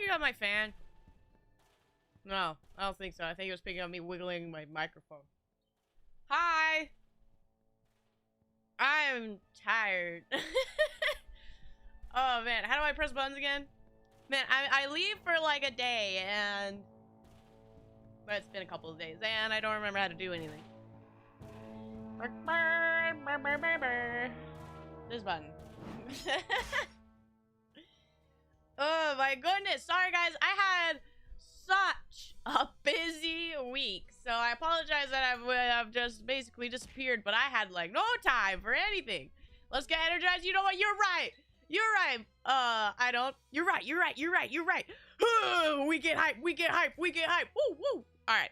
picking up my fan? No, I don't think so. I think it was picking up me wiggling my microphone. Hi! I'm tired. Oh man, how do I press buttons again? Man, I leave for like a day and... But it's been a couple of days and I don't remember how to do anything. This button. Oh my goodness. Sorry guys, I had such a busy week. So I apologize that I've just basically disappeared, but I had like no time for anything. Let's get energized. You know what? You're right. You're right. I don't. You're right. You're right. You're right. You're right. We get hype. We get hype. We get hype. Woo, woo. All right.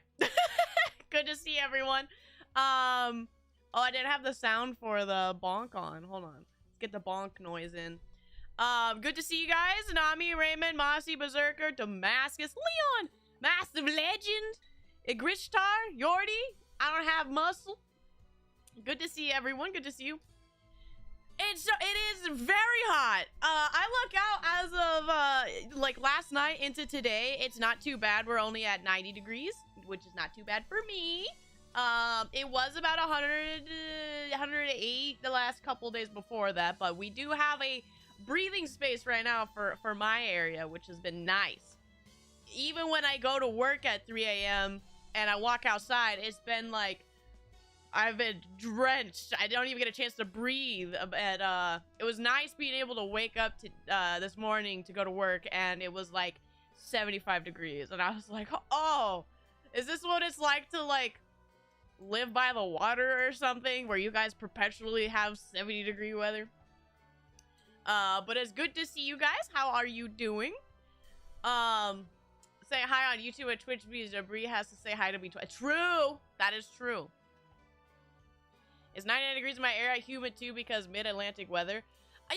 Good to see everyone. Oh, I didn't have the sound for the bonk on. Hold on. Let's get the bonk noise in. Good to see you guys. Nami, Raymond, Mossy, Berserker, Damascus, Leon, Massive Legend, Igrishtar, Yordi. I don't have muscle. Good to see everyone. Good to see you. It is very hot. I look out as of like last night into today. It's not too bad. We're only at 90 degrees, which is not too bad for me. It was about 100, 108 the last couple days before that, but we do have a breathing space right now for my area, which has been nice. Even when I go to work at 3 a.m. and I walk outside, it's been like I've been drenched. I don't even get a chance to breathe. And it was nice being able to wake up to this morning to go to work, and it was like 75 degrees, and I was like, oh, is this what it's like to like live by the water or something, where you guys perpetually have 70-degree weather? But it's good to see you guys. How are you doing? Say hi on YouTube and Twitch because Brie has to say hi to me twice. True. That is true. It's 99 degrees in my area, humid too because mid-Atlantic weather. Yeah,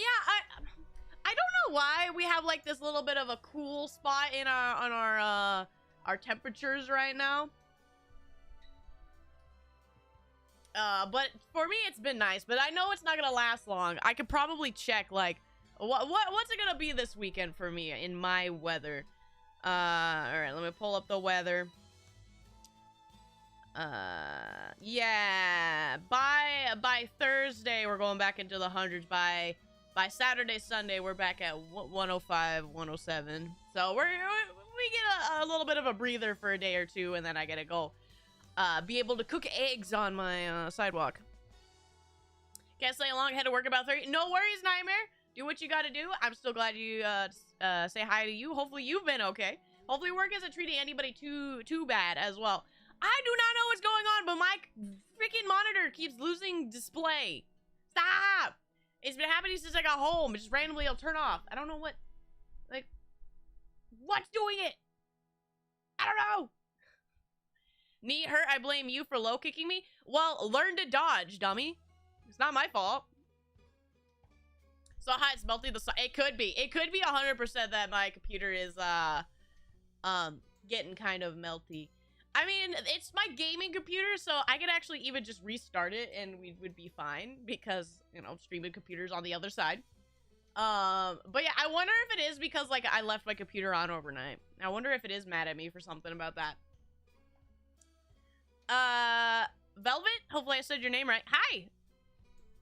I don't know why we have like this little bit of a cool spot in our temperatures right now. But for me it's been nice, but I know it's not gonna last long. I could probably check like what's it gonna be this weekend for me in my weather. All right, let me pull up the weather. Yeah, by Thursday we're going back into the hundreds. By Saturday, Sunday we're back at 105, 107. So we get a little bit of a breather for a day or two, and then I gotta go be able to cook eggs on my sidewalk. Can't stay long, head to work about 30. No worries, Nightmare. Do what you gotta do. I'm still glad you say hi to you. Hopefully you've been okay. Hopefully work isn't treating anybody too bad as well. I do not know what's going on, but my freaking monitor keeps losing display. Stop! It's been happening since I got home. It just randomly will turn off. I don't know what, like, what's doing it? I don't know. Knee hurt, I blame you for low kicking me. Well, learn to dodge, dummy. It's not my fault. So how it's melting the it could be 100% that my computer is getting kind of melty. I mean, it's my gaming computer, so I could actually even just restart it and we would be fine because, you know, streaming computers on the other side. But yeah, I wonder if it is because like I left my computer on overnight. I wonder if it is mad at me for something about that. Velvet, hopefully I said your name right. Hi.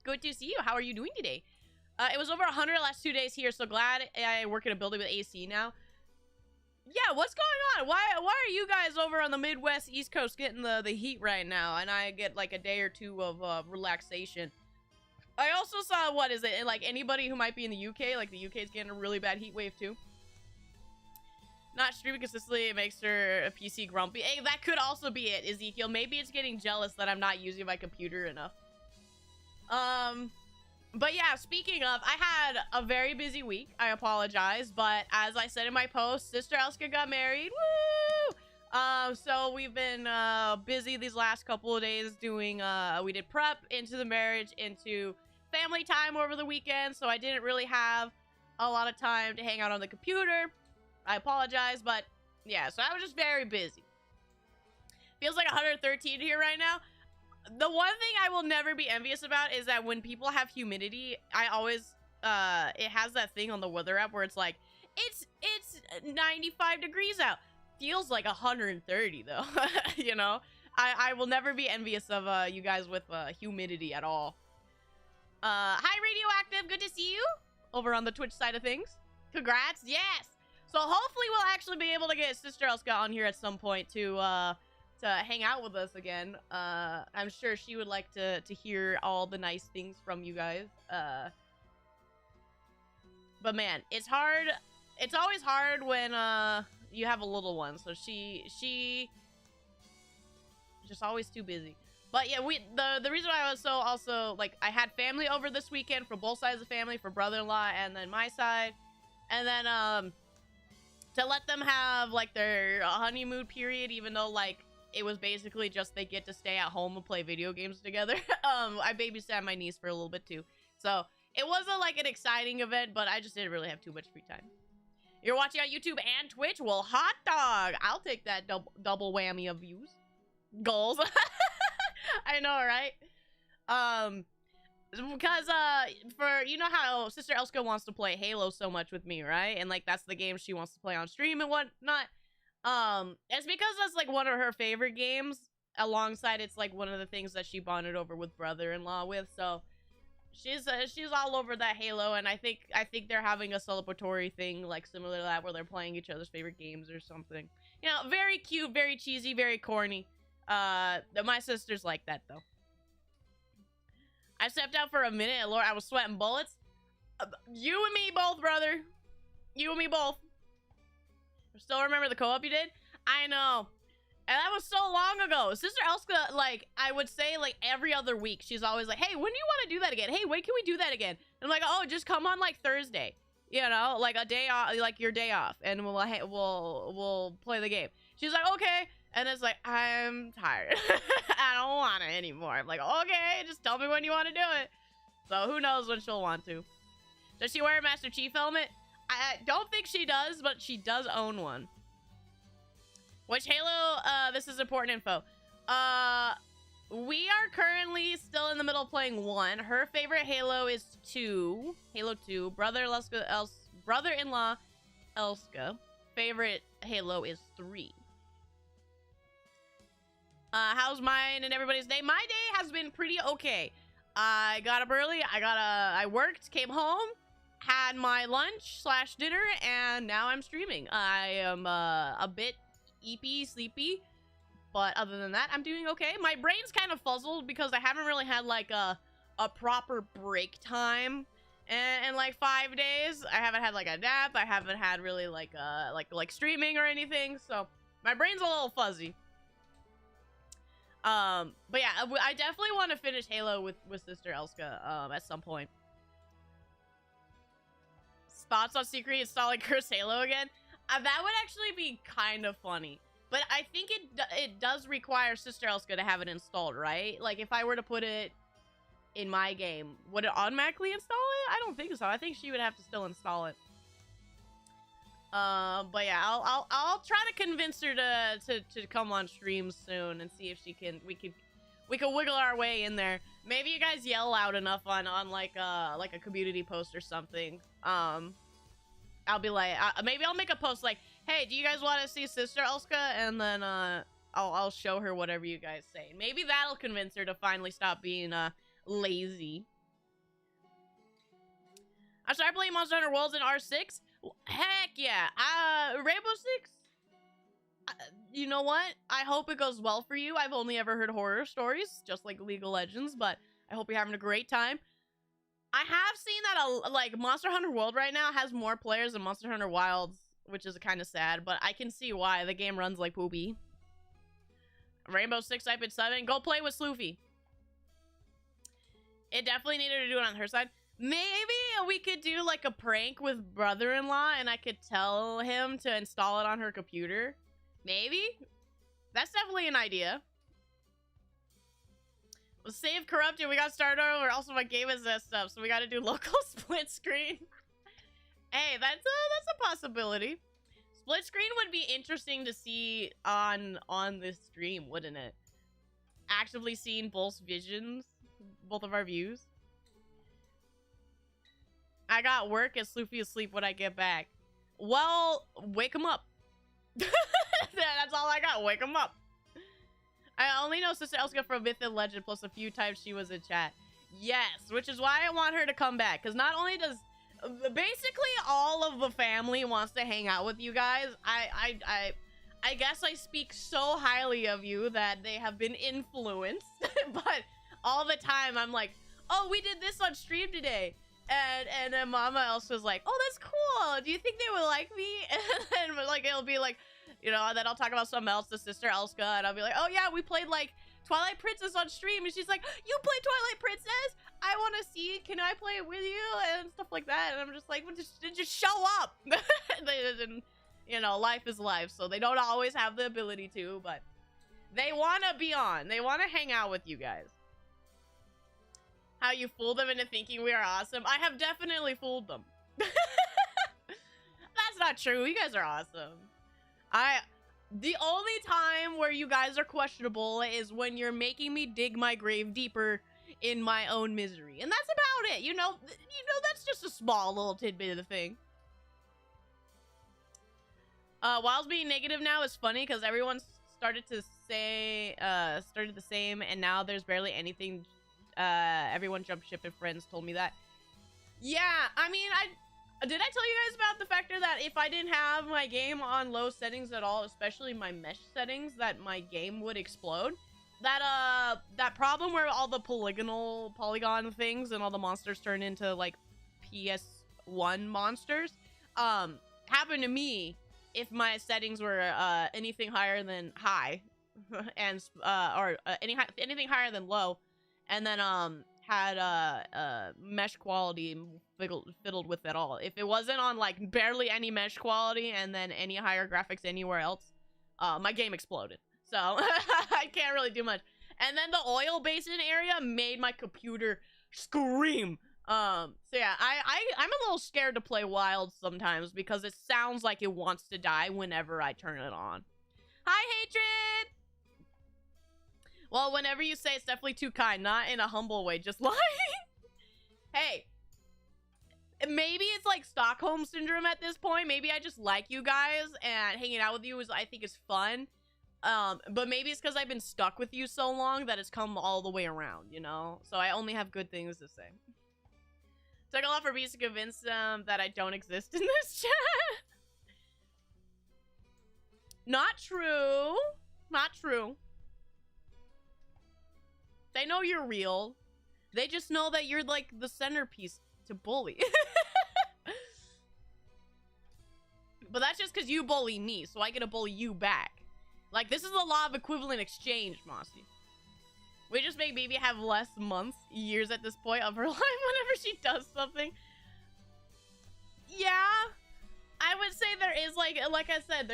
Good to see you. How are you doing today? It was over 100 the last 2 days here, so glad I work in a building with AC now. Yeah, what's going on? Why are you guys over on the Midwest, East Coast getting the heat right now, and I get like a day or two of relaxation? I also saw, what is it, like anybody who might be in the UK, like the UK is getting a really bad heat wave too. Not streaming consistently, it makes her PC grumpy. Hey, that could also be it, Ezekiel. Maybe it's getting jealous that I'm not using my computer enough. But yeah, speaking of, I had a very busy week. I apologize, but as I said in my post, Sister Elska got married. Woo! So we've been busy these last couple of days doing, we did prep into the marriage, into family time over the weekend, so I didn't really have a lot of time to hang out on the computer. I apologize, but yeah, so I was just very busy. Feels like 113 here right now. The one thing I will never be envious about is that when people have humidity, I always, it has that thing on the weather app where it's like, It's 95 degrees out. Feels like 130 though. You know, I will never be envious of you guys with humidity at all. Hi Radioactive, good to see you over on the Twitch side of things. Congrats, yes. So hopefully we'll actually be able to get Sister Elska on here at some point to hang out with us again. I'm sure she would like to hear all the nice things from you guys. But man, it's hard. It's always hard when you have a little one. So she just always too busy. But yeah, the reason why I was so also like I had family over this weekend for both sides of the family, for brother-in-law and then my side, and then to let them have like their honeymoon period, even though like it was basically just they get to stay at home and play video games together. I babysat my niece for a little bit too, so it wasn't like an exciting event, but I just didn't really have too much free time. You're watching on YouTube and Twitch? Well, hot dog! I'll take that double whammy of views. Goals. I know, right? Because, for, you know how Sister Elska wants to play Halo so much with me, right? And, like, that's the game she wants to play on stream and whatnot. It's because that's, like, one of her favorite games. Alongside, it's, like, one of the things that she bonded over with brother-in-law with, so... She's all over that Halo, and I think they're having a celebratory thing, like, similar to that, where they're playing each other's favorite games or something. You know, very cute, very cheesy, very corny. My sister's like that, though. I stepped out for a minute, and Lord, I was sweating bullets. You and me both, brother. You and me both. Still remember the co-op you did? I know. And that was so long ago. Sister Elska, like, I would say, like, every other week, she's always like, hey, when do you want to do that again? Hey, when can we do that again? And I'm like, oh, just come on, like, Thursday. You know, like, a day off, like, your day off. And we'll play the game. She's like, okay. And it's like, I'm tired. I don't want it anymore. I'm like, okay, just tell me when you want to do it. So who knows when she'll want to. Does she wear a Master Chief helmet? I don't think she does, but she does own one. Which Halo, this is important info. We are currently still in the middle of playing 1. Her favorite Halo is 2. Halo 2. Brother-in-law Elska. Favorite Halo is 3. How's mine and everybody's day? My day has been pretty okay. I got up early. I worked, came home, had my lunch / dinner, and now I'm streaming. I am a bit sleepy, but other than that, I'm doing okay. My brain's kind of fuzzled because I haven't really had like a proper break time in like 5 days. I haven't had like a nap. I haven't had really like streaming or anything, so my brain's a little fuzzy. But yeah, I definitely want to finish Halo with Sister Elska at some point. Thoughts on secretly installing Curse Halo again? That would actually be kind of funny. But I think it does require Sister Elska to have it installed, right? Like, if I were to put it in my game, would it automatically install it? I don't think so. I think she would have to still install it. But yeah, I'll try to convince her to come on stream soon and see if she can. We can wiggle our way in there. Maybe you guys yell loud enough on like a community post or something. I'll be like, maybe I'll make a post like, hey, do you guys want to see Sister Elska? And then I'll show her whatever you guys say. Maybe that'll convince her to finally stop being lazy. I started playing Monster Hunter Worlds in R6. Heck yeah. Rainbow Six, you know what? I hope it goes well for you. I've only ever heard horror stories, just like League of Legends, but I hope you're having a great time. I have seen that like Monster Hunter World right now has more players than Monster Hunter Wilds, which is kind of sad, but I can see why. The game runs like poopy. Rainbow Six type at 7. Go play with Sloofy. It definitely needed to do it on her side. Maybe we could do like a prank with brother-in-law and I could tell him to install it on her computer. Maybe? That's definitely an idea. Well, save corrupted. We got started over. Also, my game is messed up, so we got to do local split screen. Hey, that's a possibility. Split screen would be interesting to see on this stream, wouldn't it? Actively seeing both visions, both of our views. I got work and Sloofy asleep when I get back. Well, wake him up. That's all I got. Wake him up. I only know Sister Elska from Myth and Legend, plus a few times she was in chat. Yes, which is why I want her to come back. Because not only does... Basically, all of the family wants to hang out with you guys. I guess I speak so highly of you that they have been influenced. But all the time, I'm like, oh, we did this on stream today. And then Mama else was like, oh, that's cool. Do you think they would like me? And then, like, it'll be like, you know, and then I'll talk about something else to Sister Elska, and I'll be like, oh, yeah, we played, like, Twilight Princess on stream. And she's like, you play Twilight Princess? I want to see. Can I play it with you? And stuff like that. And I'm just like, well, just show up. And, you know, life is life. So they don't always have the ability to, but they want to be on. They want to hang out with you guys. How you fooled them into thinking we are awesome. I have definitely fooled them. That's not true. You guys are awesome. The only time where you guys are questionable is when you're making me dig my grave deeper in my own misery. And that's about it. You know, that's just a small little tidbit of the thing. Wiles being negative now is funny because everyone started to say, started the same, and now there's barely anything. Everyone jumped ship and friends told me that. Yeah, I mean, did I tell you guys about the factor that if I didn't have my game on low settings at all, especially my mesh settings, that my game would explode? That problem where all the polygon things and all the monsters turn into, like, PS1 monsters, happened to me if my settings were, anything higher than high, and, anything higher than low, and then, had mesh quality fiddled with it all. If it wasn't on like barely any mesh quality and then any higher graphics anywhere else, my game exploded. So I can't really do much. And then the oil basin area made my computer scream. So yeah, I'm a little scared to play Wild sometimes because it sounds like it wants to die whenever I turn it on. Hi, Hatred! Well, whenever you say it's definitely too kind, not in a humble way, just like, hey, maybe it's like Stockholm Syndrome at this point. Maybe I just like you guys and hanging out with you I think is fun. But maybe it's because I've been stuck with you so long that it's come all the way around, you know? So I only have good things to say. Took a lot for me to convince them that I don't exist in this chat. Not true. Not true. They know you're real. They just know that you're like the centerpiece to bully. But that's just because you bully me, so I get to bully you back. Like, this is the law of equivalent exchange, Mossy. We just make baby have less months, years at this point of her life whenever she does something. Yeah, I would say there is, like I said,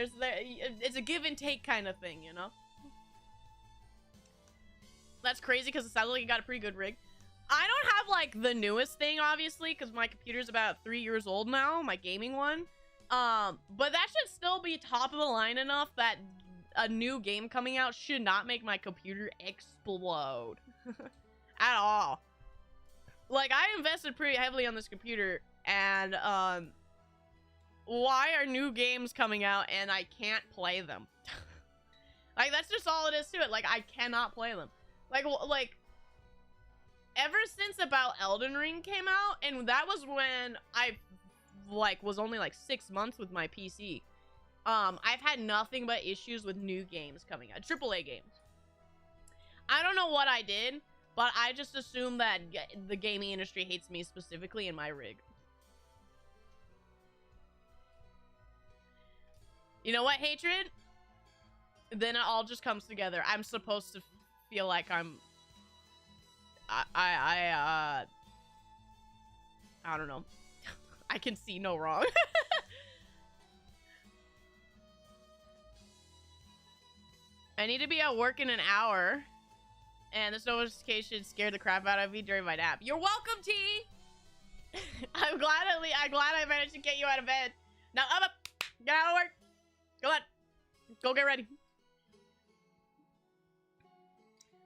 it's a give and take kind of thing, you know? That's crazy because it sounds like you got a pretty good rig. I don't have like the newest thing, obviously, because my computer's about 3 years old now, my gaming one. But that should still be top of the line enough that a new game coming out should not make my computer explode at all. Like, I invested pretty heavily on this computer, and why are new games coming out and I can't play them? Like, that's just all it is to it. Like, I cannot play them. Like, ever since about Elden Ring came out, and that was when I, like, was only, like, 6 months with my PC. I've had nothing but issues with new games coming out. AAA games. I don't know what I did, but I just assume that the gaming industry hates me specifically in my rig. You know what, Hatred? Then it all just comes together. I'm supposed to feel like I'm... I don't know. I can see no wrong. I need to be at work in an hour. And this notification scared the crap out of me during my nap. You're welcome, T! I'm glad I managed to get you out of bed. Now up! Get out of work! Go on! Go get ready.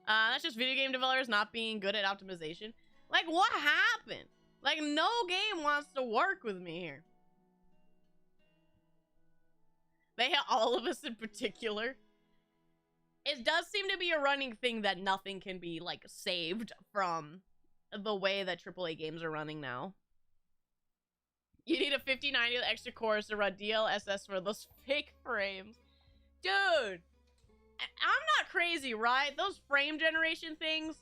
That's just video game developers not being good at optimization. Like, what happened? Like, no game wants to work with me here. They hit all of us in particular. It does seem to be a running thing that nothing can be, like, saved from the way that AAA games are running now. You need a 5090 with extra cores to run DLSS for those fake frames. Dude, I'm not crazy, right? Those frame generation things,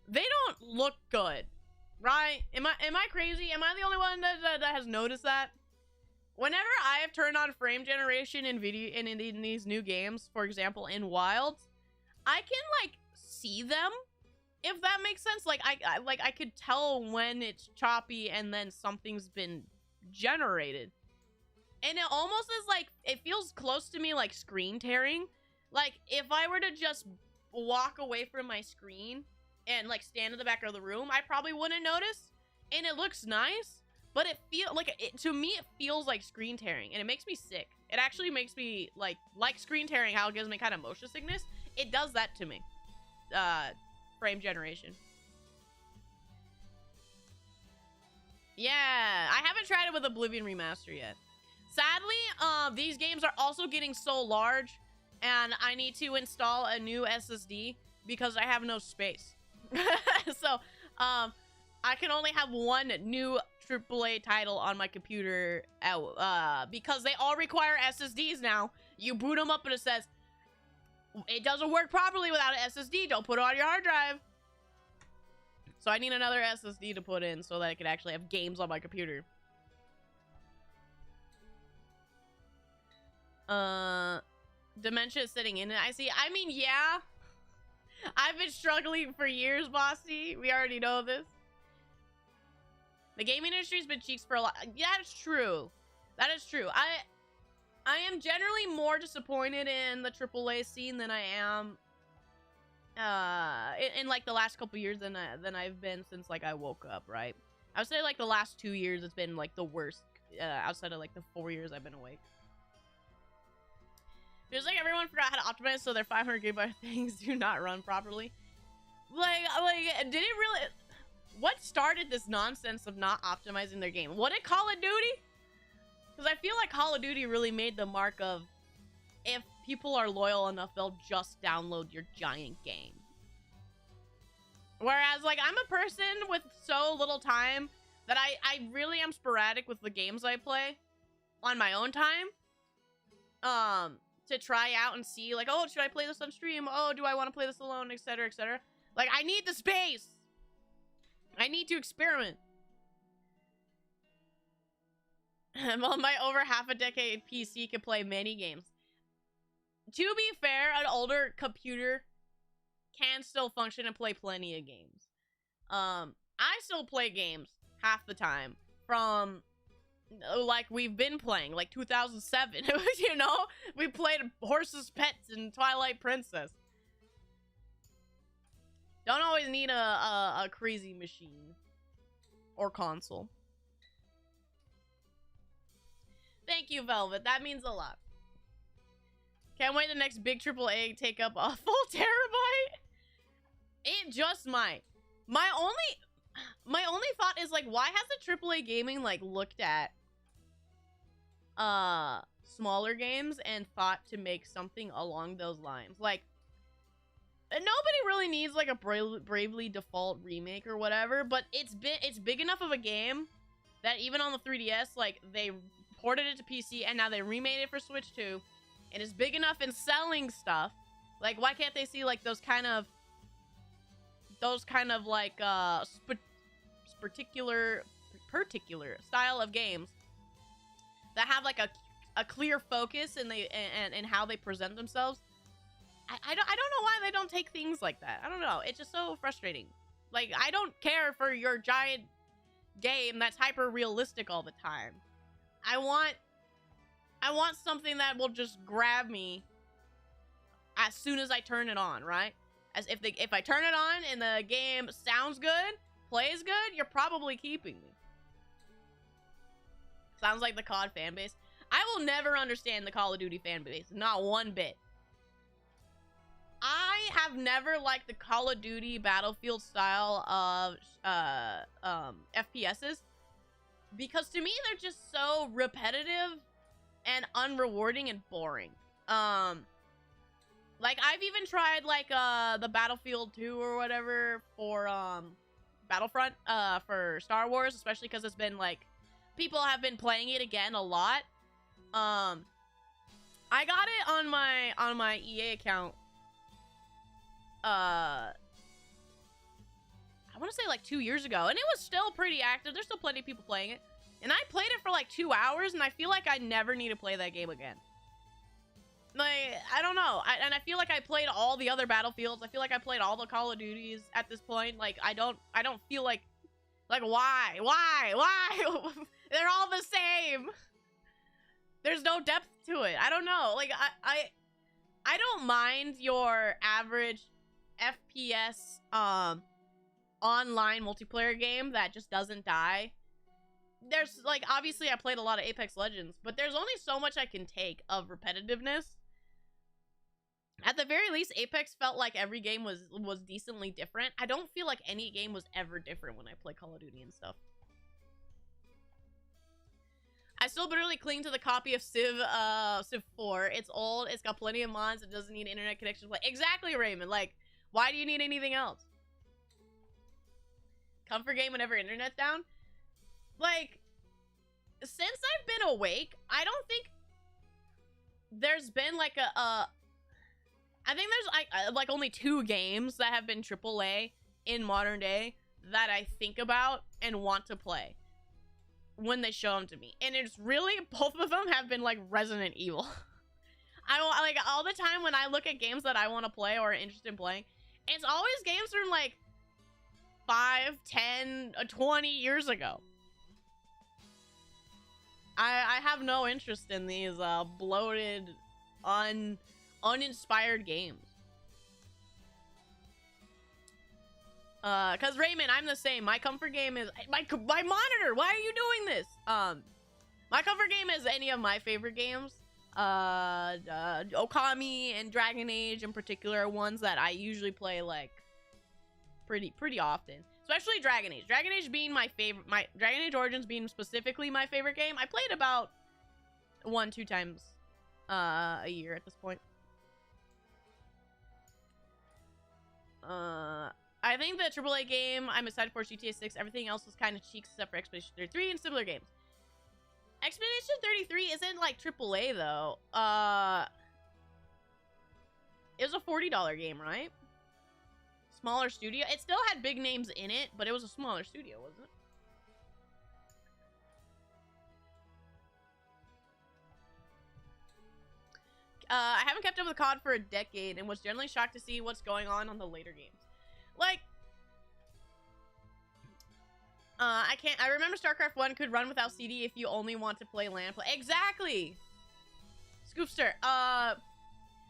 they don't look good, right? Am I crazy? Am I the only one that has noticed that? Whenever I have turned on frame generation in in these new games, for example, in Wilds, I can, like, see them, if that makes sense. Like, I could tell when it's choppy and then something's been generated. And it almost is like, it feels close to me like screen tearing. Like, if I were to just walk away from my screen and, like, stand in the back of the room, I probably wouldn't notice. And it looks nice. But it feels like, to me, it feels like screen tearing, and it makes me sick. It actually makes me, like screen tearing, how it gives me kind of motion sickness. It does that to me. Frame generation. Yeah, I haven't tried it with Oblivion Remaster yet. Sadly, these games are also getting so large, and I need to install a new SSD because I have no space. So, I can only have one new AAA title on my computer because they all require SSDs now. You boot them up and it says, it doesn't work properly without an SSD. Don't put it on your hard drive. So I need another SSD to put in so that I can actually have games on my computer. Dementia is sitting in it. I see. I mean, yeah. I've been struggling for years, Bossy. We already know this. The gaming industry's been cheeks for a lot. Yeah, that's true. That is true. I am generally more disappointed in the AAA scene than I am in like the last couple years than I've been since like I woke up, right? I would say like the last 2 years it's been like the worst outside of like the 4 years I've been awake. Feels like everyone forgot how to optimize so their 500 gigabyte things do not run properly. Like did it really? What started this nonsense of not optimizing their game? What did Call of Duty? Because I feel like Call of Duty really made the mark of, if people are loyal enough, they'll just download your giant game. Whereas, like, I'm a person with so little time that I really am sporadic with the games I play on my own time. To try out and see, like, oh, should I play this on stream? Oh, do I want to play this alone, etc., etc. Like, I need the space. I need to experiment. Well, my over half a decade PC can play many games. To be fair, an older computer can still function and play plenty of games. I still play games half the time from, like, we've been playing, like 2007. You know? We played Horses, Pets, and Twilight Princess. Don't always need a crazy machine or console. Thank you, Velvet. That means a lot. Can't wait the next big AAA take up a full terabyte. It just might. My only thought is, like, why hasn't AAA gaming, like, looked at smaller games and thought to make something along those lines? Like, nobody really needs like a Bravely Default remake or whatever, but it's big enough of a game that even on the 3DS, like, they ported it to PC and now they remade it for Switch too, and it's big enough in selling stuff. Like, why can't they see like those kind of like particular style of games that have like a clear focus and how they present themselves? I don't know why they don't take things like that. I don't know. It's just so frustrating. Like, I don't care for your giant game that's hyper realistic all the time. I want something that will just grab me as soon as I turn it on, right? As if I turn it on and the game sounds good, plays good, you're probably keeping me. Sounds like the COD fan base. I will never understand the Call of Duty fan base, not one bit. I have never liked the Call of Duty Battlefield style of FPSs because to me they're just so repetitive and unrewarding and boring. Like, I've even tried, like, the Battlefield 2 or whatever for, Battlefront, for Star Wars, especially because it's been, like, people have been playing it again a lot. I got it on my EA account, I want to say, like, 2 years ago, and it was still pretty active. There's still plenty of people playing it, and I played it for, like, 2 hours, and I feel like I never need to play that game again. Like, I don't know. And I feel like I played all the other Battlefields. I feel like I played all the Call of Duties at this point. Like, I don't feel like why? They're all the same. There's no depth to it. I don't know. Like, I don't mind your average FPS, online multiplayer game that just doesn't die. There's, like, obviously I played a lot of Apex Legends, but there's only so much I can take of repetitiveness. At the very least, Apex felt like every game was decently different. I don't feel like any game was ever different when I play Call of Duty and stuff. I still bitterly cling to the copy of Civ 4. It's old, it's got plenty of mods, it doesn't need internet connection to play. Exactly, Raymond. Like, why do you need anything else? Comfort game whenever internet's down? Like, since I've been awake, I don't think there's been, like, I think there's, like, only 2 games that have been AAA in modern day that I think about and want to play when they show them to me. And it's really, both of them have been, like, Resident Evil. Like, all the time when I look at games that I want to play or are interested in playing, it's always games from, like, 5, 10, 20 years ago. I have no interest in these bloated, uninspired games. Cause Raymond, I'm the same. My comfort game is my monitor. Why are you doing this? My comfort game is any of my favorite games. Okami and Dragon Age in particular are ones that I usually play, like, pretty often. Especially Dragon Age. Dragon Age being my favorite, Dragon Age Origins being specifically my favorite game. I played about 1-2 times a year at this point. I think the AAA game I'm excited for is GTA 6. Everything else was kind of cheeks except for Expedition 33 and similar games. Expedition 33 isn't like AAA though. It was a $40 game, right? Smaller studio. It still had big names in it, but it was a smaller studio, wasn't it? I haven't kept up with COD for a decade and was generally shocked to see what's going on the later games. Like, I remember StarCraft 1 could run without CD if you only want to play LAN play. Exactly! Scoopster,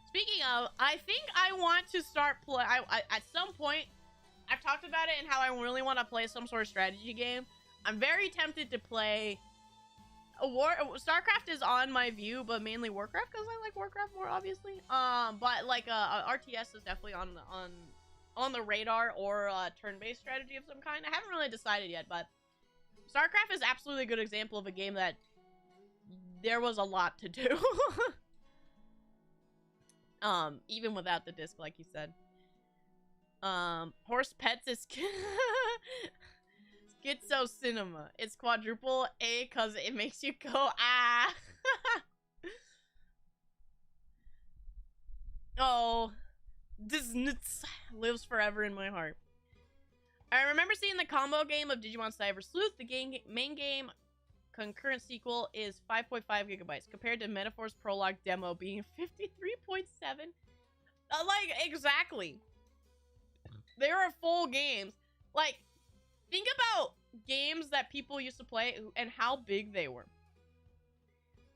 speaking of, I think I want to start at some point, I've talked about it and how I really want to play some sort of strategy game. I'm very tempted to play StarCraft is on my view, but mainly Warcraft because I like Warcraft more, obviously. But like RTS is definitely on the radar, or turn-based strategy of some kind. I haven't really decided yet, but StarCraft is absolutely a good example of a game that there was a lot to do. Even without the disc, like you said. Horse Pets is Schizo Cinema. It's quadruple A cause it makes you go ah. Oh, this lives forever in my heart. I remember seeing the combo game of Digimon Cyber Sleuth. The main game concurrent sequel is 5.5 gigabytes compared to Metaphor's prologue demo being 53.7. Like, exactly. There are full games. Like, think about games that people used to play and how big they were.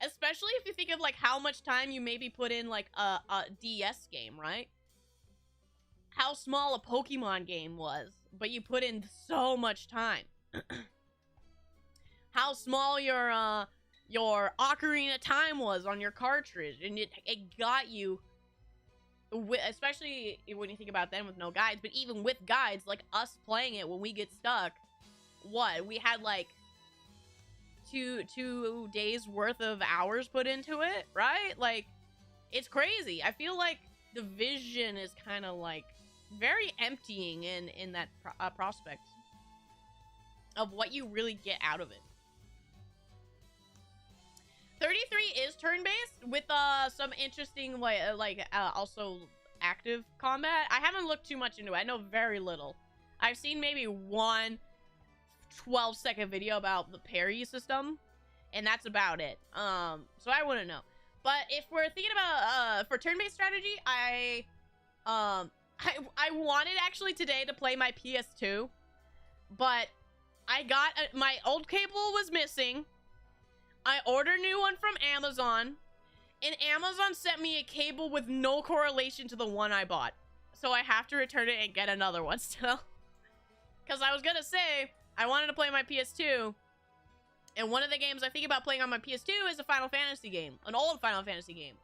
Especially if you think of, like, how much time you maybe put in, like, a DS game, right? How small a Pokemon game was, but you put in so much time. How small your Ocarina of Time was on your cartridge, and it got you, especially when you think about them with no guides, but even with guides, like us playing it when we get stuck, what? We had like two days worth of hours put into it, right? Like, it's crazy. I feel like the vision is kind of like very emptying in that prospect of what you really get out of it. 33 is turn-based with some interesting also active combat. I haven't looked too much into it. I know very little. I've seen maybe one 12-second video about the parry system, and that's about it. So I wouldn't know. But if we're thinking about for turn-based strategy, I wanted actually today to play my PS2, but I got my old cable was missing. I ordered a new one from Amazon, and Amazon sent me a cable with no correlation to the one I bought. So I have to return it and get another one still. Because I was gonna say, I wanted to play my PS2, and one of the games I think about playing on my PS2 is a Final Fantasy game. An old Final Fantasy game.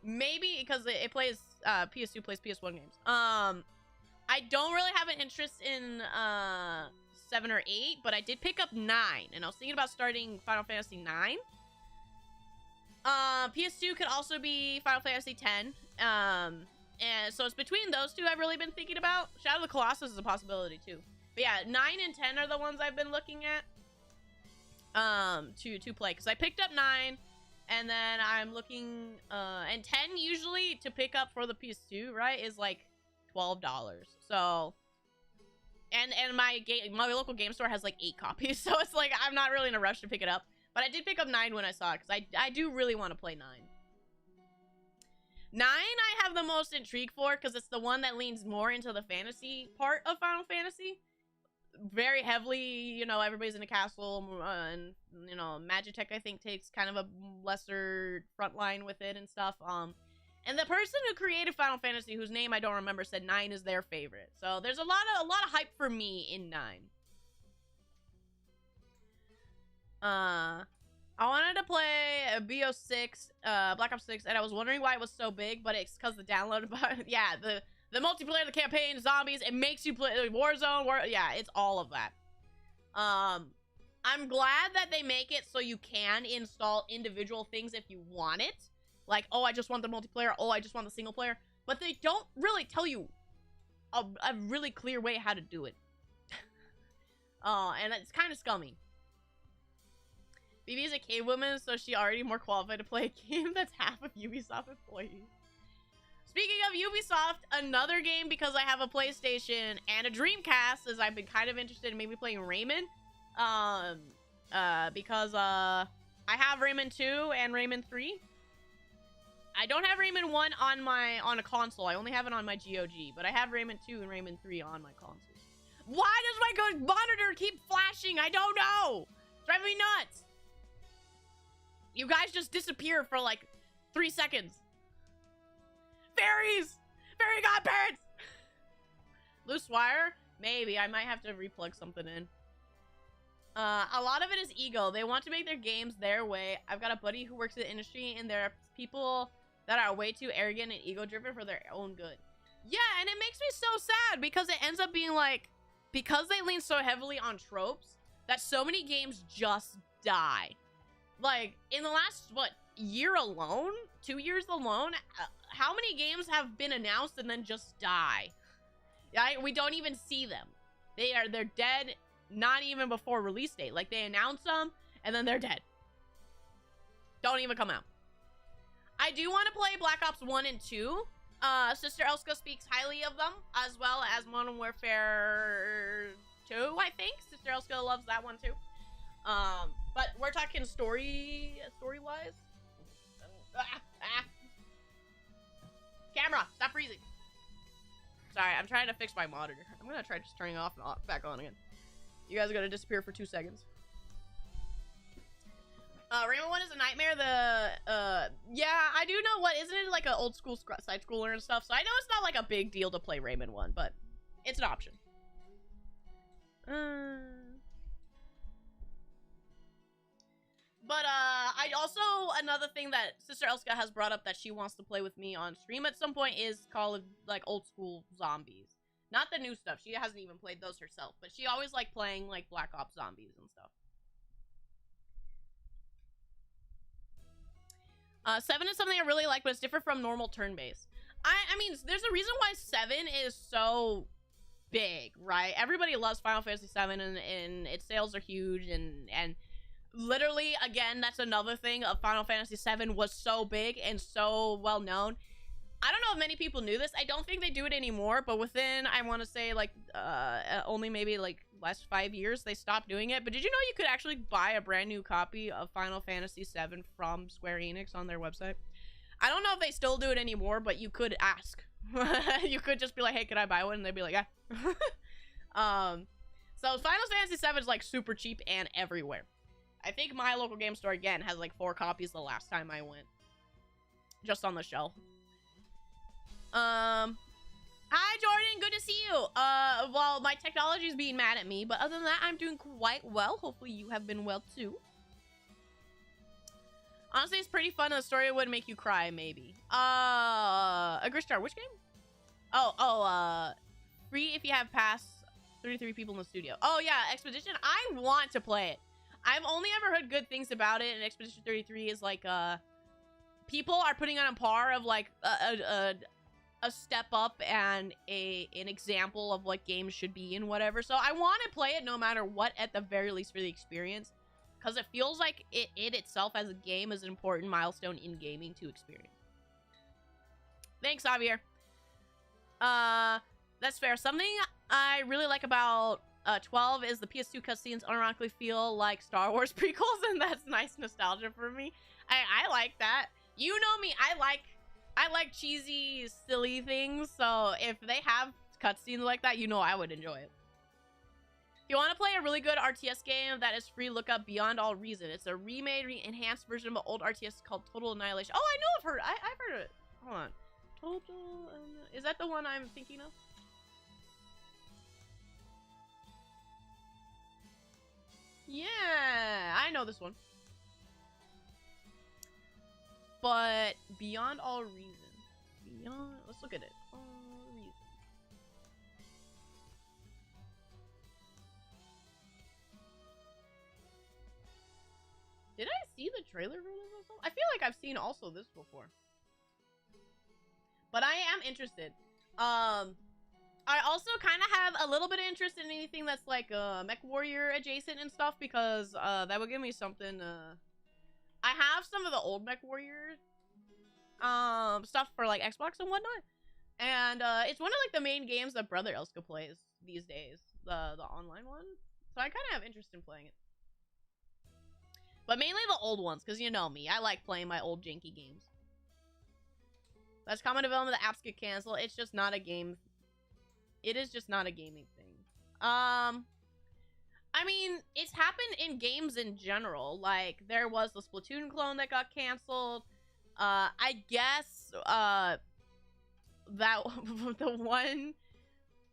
Maybe because it plays, PS2 plays PS1 games. I don't really have an interest in, 7 or 8, but I did pick up 9, and I was thinking about starting Final Fantasy 9. PS2 could also be Final Fantasy 10. And so it's between those two I've really been thinking about. Shadow of the Colossus is a possibility too. But yeah, 9 and 10 are the ones I've been looking at to play, because I picked up 9, and then I'm looking and 10 usually to pick up for the PS2, right, is like $12. So and my local game store has like 8 copies, so it's like I'm not really in a rush to pick it up. But I did pick up 9 when I saw it, because I do really want to play 9. 9 I have the most intrigue for, because it's the one that leans more into the fantasy part of Final Fantasy. Very heavily, you know, everybody's in a castle, and, you know, Magitech, I think, takes kind of a lesser front line with it and stuff. And the person who created Final Fantasy, whose name I don't remember, said 9 is their favorite. So there's a lot of hype for me in 9. I wanted to play BO6, Black Ops 6, and I was wondering why it was so big, but it's because the download, yeah, the multiplayer, the campaign, zombies, it makes you play Warzone, yeah, it's all of that. I'm glad that they make it so you can install individual things if you want it. Like, oh, I just want the multiplayer, oh, I just want the single player. But they don't really tell you a really clear way how to do it. And it's kind of scummy. BB is a cave woman, so she already more qualified to play a game that's half of Ubisoft employees. Speaking of Ubisoft, another game, because I have a PlayStation and a Dreamcast, as I've been kind of interested in maybe playing Rayman. Because I have Rayman 2 and Rayman 3. I don't have Rayman 1 on a console. I only have it on my GOG, but I have Rayman 2 and Rayman 3 on my consoles. Why does my monitor keep flashing? I don't know. Drive me nuts. You guys just disappear for like 3 seconds. Fairies! Fairy godparents! Loose wire? Maybe. I might have to replug something in. A lot of it is ego. They want to make their games their way. I've got a buddy who works in the industry, and there are people that are way too arrogant and ego-driven for their own good. Yeah, and it makes me so sad, because it ends up being like, because they lean so heavily on tropes, that so many games just die. Like, in the last, what, year alone? 2 years alone? How many games have been announced and then just die? We don't even see them. They're dead, not even before release date. Like, they announce them, and then they're dead. Don't even come out. I do want to play Black Ops 1 and 2. Sister Elska speaks highly of them, as well as Modern Warfare 2, I think. Sister Elska loves that one, too. But we're talking story-wise. Camera, stop freezing. Sorry, I'm trying to fix my monitor. I'm gonna try just turning it off and back on again. You guys are gonna disappear for 2 seconds. Rayman 1 is a nightmare. Yeah, I do know what, isn't it like an old school side scroller and stuff? So I know it's not like a big deal to play Rayman 1, but it's an option. But, I also, another thing that Sister Elska has brought up that she wants to play with me on stream at some point is Call of, like, old school zombies. Not the new stuff. She hasn't even played those herself, but she always liked playing, like, Black Ops Zombies and stuff. 7 is something I really like, but it's different from normal turn-based. I mean, there's a reason why 7 is so big, right? Everybody loves Final Fantasy 7, and its sales are huge, and literally, again, that's another thing of Final Fantasy 7 was so big and so well known. I don't know if many people knew this. I don't think they do it anymore, but within, I want to say, like, only maybe, like, last 5 years, they stopped doing it. But did you know you could actually buy a brand new copy of Final Fantasy 7 from Square Enix on their website? I don't know if they still do it anymore, but you could ask. You could just be like, hey, could I buy one? And they'd be like, yeah. So Final Fantasy 7 is, like, super cheap and everywhere. I think my local game store, again, has, like, 4 copies the last time I went. Just on the shelf. Hi Jordan, good to see you. Well, my technology is being mad at me, but other than that, I'm doing quite well. Hopefully you have been well too. Honestly, it's pretty fun. The story would make you cry, maybe. A Gristar, which game? Free if you have past 33 people in the studio. Oh yeah, Expedition. I want to play it. I've only ever heard good things about it, and Expedition 33 is like, people are putting on a par of like a step up and an example of what games should be and whatever. So I want to play it no matter what, at the very least for the experience, because it feels like it itself as a game is an important milestone in gaming to experience. Thanks, Javier. That's fair. Something I really like about 12 is the PS2 cutscenes unironically feel like Star Wars prequels, and that's nice nostalgia for me. I like that. You know me, I like cheesy, silly things, so if they have cutscenes like that, you know I would enjoy it. If you want to play a really good RTS game that is free, look up Beyond All Reason. It's a remade, enhanced version of an old RTS called Total Annihilation. Oh, I know I've heard of it. Hold on. Total, is that the one I'm thinking of? Yeah, I know this one. But Beyond All Reason. Let's look at it. All Reason. Did I see the trailer for this also? I feel like I've seen also this before. But I am interested. I also kind of have a little bit of interest in anything that's like Mech Warrior adjacent and stuff, because that would give me something. I have some of the old Mech Warrior stuff for like Xbox and whatnot, and it's one of like the main games that Brother Elska plays these days, the online one. So I kind of have interest in playing it, but mainly the old ones, because you know me, I like playing my old janky games. That's common development. The apps get canceled. It's just not a game. It is just not a gaming thing. I mean, it's happened in games in general. Like, there was the Splatoon clone that got canceled. I guess, that the one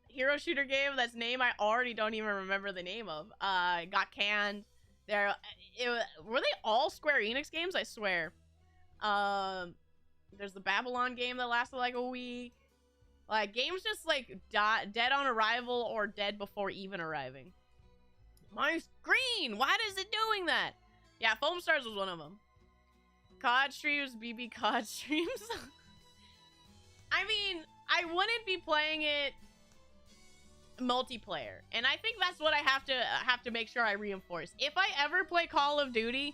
hero shooter game that's name I already don't even remember the name of, got canned. Were they all Square Enix games? I swear. There's the Babylon game that lasted like a week. Like, games just, like, dead on arrival or dead before even arriving. My screen! Why is it doing that? Yeah, Foam Stars was one of them. COD streams, BB COD streams. I mean, I wouldn't be playing it multiplayer. And I think that's what I have to make sure I reinforce. If I ever play Call of Duty,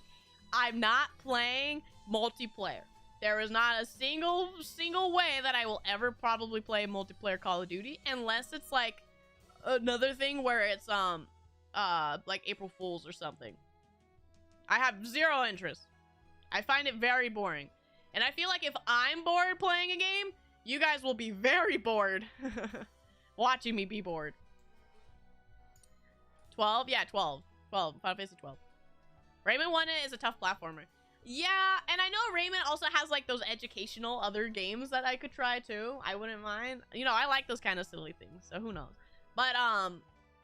I'm not playing multiplayer. There is not a single way that I will ever probably play multiplayer Call of Duty, unless it's like another thing where it's like April Fools or something. I have zero interest. I find it very boring. And I feel like if I'm bored playing a game, you guys will be very bored watching me be bored. 12? Yeah, 12. 12. Final Fantasy 12. Rayman 1 is a tough platformer. Yeah, and I know Rayman also has, like, those educational other games that I could try, too. I wouldn't mind. You know, I like those kind of silly things, so who knows. But, I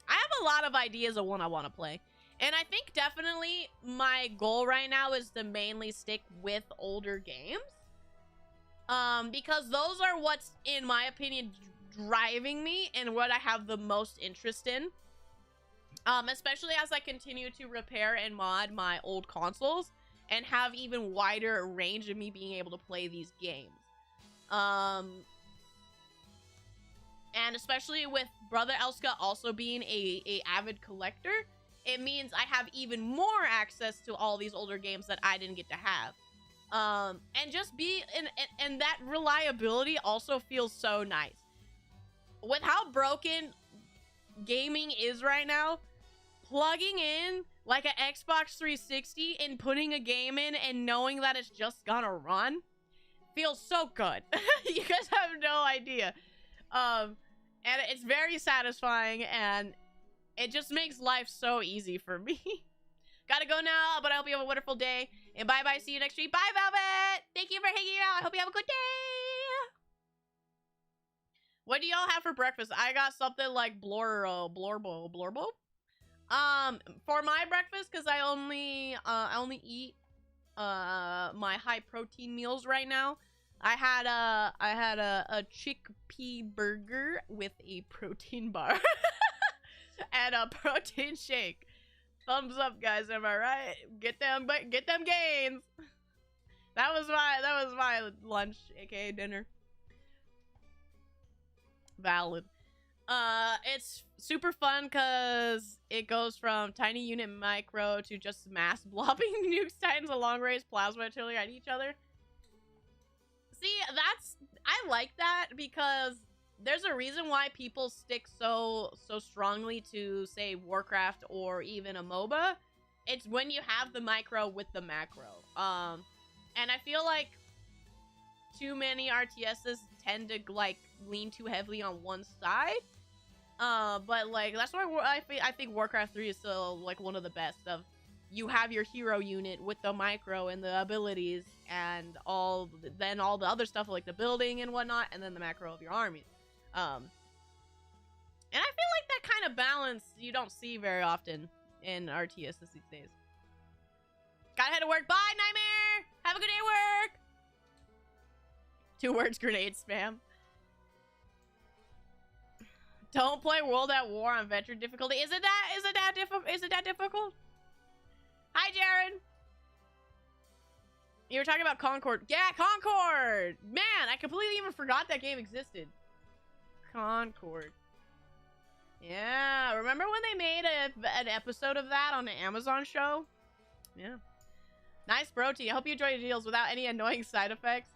have a lot of ideas of what I want to play. And I think definitely my goal right now is to mainly stick with older games. Because those are what's, in my opinion, driving me and what I have the most interest in. Especially as I continue to repair and mod my old consoles. and have even wider range of me being able to play these games. And especially with Brother Elska also being a avid collector, it means I have even more access to all these older games that I didn't get to have. And just and that reliability also feels so nice. With how broken gaming is right now, plugging in like an Xbox 360 and putting a game in and knowing that it's just gonna run feels so good. You guys have no idea. And it's very satisfying, and it just makes life so easy for me. Gotta go now, but I hope you have a wonderful day. And bye-bye, see you next week. Bye, Velvet! Thank you for hanging out. I hope you have a good day! What do y'all have for breakfast? I got something like blorbo. For my breakfast, because I only eat my high protein meals right now. I had a chickpea burger with a protein bar and a protein shake. Thumbs up, guys. Am I right? Get them gains. That was my lunch, aka dinner. Valid. It's super fun because it goes from tiny unit micro to just mass blobbing nukes, titans, a long range plasma artillery at each other. See, I like that because there's a reason why people stick so strongly to, say, Warcraft or even a MOBA. It's when you have the micro with the macro. And I feel like too many RTSs tend to like lean too heavily on one side. But like that's why I think Warcraft 3 is still like one of the best of. You have your hero unit with the micro and the abilities and all the other stuff like the building and whatnot, and then the macro of your army. And I feel like that kind of balance you don't see very often in RTSs these days. Gotta head to work. Bye, Nightmare! Have a good day at work! 2 words, grenade spam. Don't play World at War on veteran difficulty. Is it that difficult? Hi, Jaren. You were talking about Concord. Yeah, Concord! Man, I completely even forgot that game existed. Concord. Yeah, remember when they made an episode of that on the Amazon show? Yeah. Nice, Broti. I hope you enjoy your deals without any annoying side effects.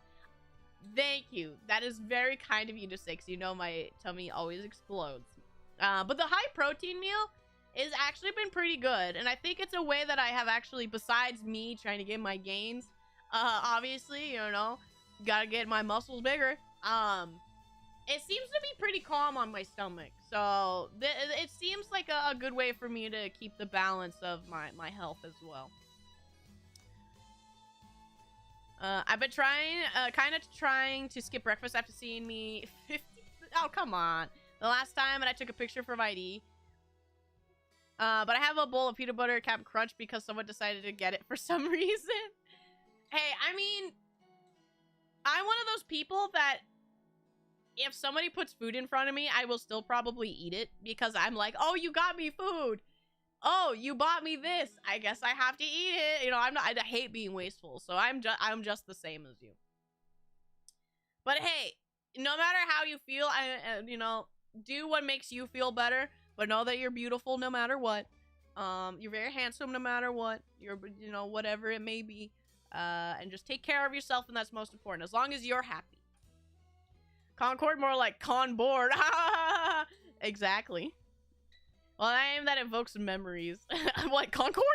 Thank you. That is very kind of you to say, because you know my tummy always explodes. But the high protein meal is actually been pretty good, and I think it's a way that I have actually, besides me trying to get my gains, obviously, you know, gotta get my muscles bigger. It seems to be pretty calm on my stomach, so it seems like a good way for me to keep the balance of my health as well. I've been kind of trying to skip breakfast after seeing me 50. Oh, come on. The last time and I took a picture for ID. But I have a bowl of peanut butter Captain Crunch because someone decided to get it for some reason. Hey, I mean, I'm one of those people that if somebody puts food in front of me, I will still probably eat it because I'm like, oh, you got me food. Oh, you bought me this. I guess I have to eat it. You know, I hate being wasteful, so I'm just the same as you. But hey, no matter how you feel, you know, do what makes you feel better. But know that you're beautiful no matter what. You're very handsome no matter what. You're, you know, whatever it may be. And just take care of yourself, and that's most important. As long as you're happy. Concord, more like con board. Exactly. Well, I am that evokes memories. I'm like, Concord?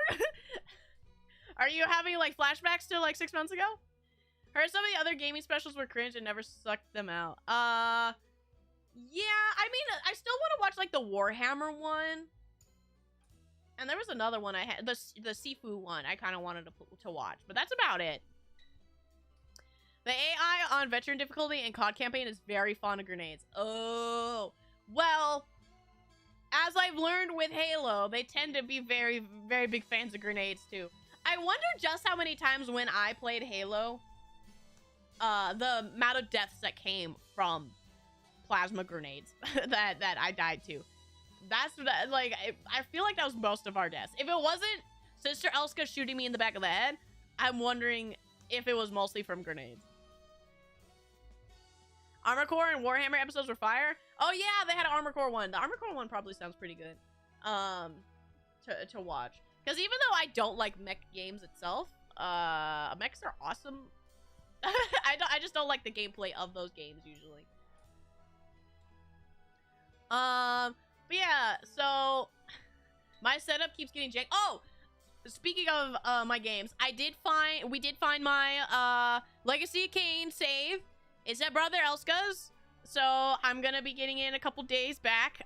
Are you having like flashbacks to like 6 months ago? Heard some of the other gaming specials were cringe and never sucked them out. Yeah, I mean, I still want to watch like the Warhammer one. And there was another one I had, the Sifu one I kind of wanted to watch, but that's about it. The AI on veteran difficulty and COD campaign is very fond of grenades. Oh, well, as I've learned with Halo, they tend to be very, very big fans of grenades too. I wonder just how many times when I played Halo, the amount of deaths that came from plasma grenades that I died to. That's like, I feel like that was most of our deaths. If it wasn't Sister Elska shooting me in the back of the head, I'm wondering if it was mostly from grenades. Armor Core and Warhammer episodes were fire. Oh yeah, they had an Armor Core one. The Armor Core one probably sounds pretty good to watch. Because even though I don't like mech games itself, mechs are awesome. I just don't like the gameplay of those games usually. But yeah, so my setup keeps getting jank. Oh, speaking of my games, we did find my Legacy of Kain save. It's at Brother Elska's, so I'm gonna be getting in a couple days back.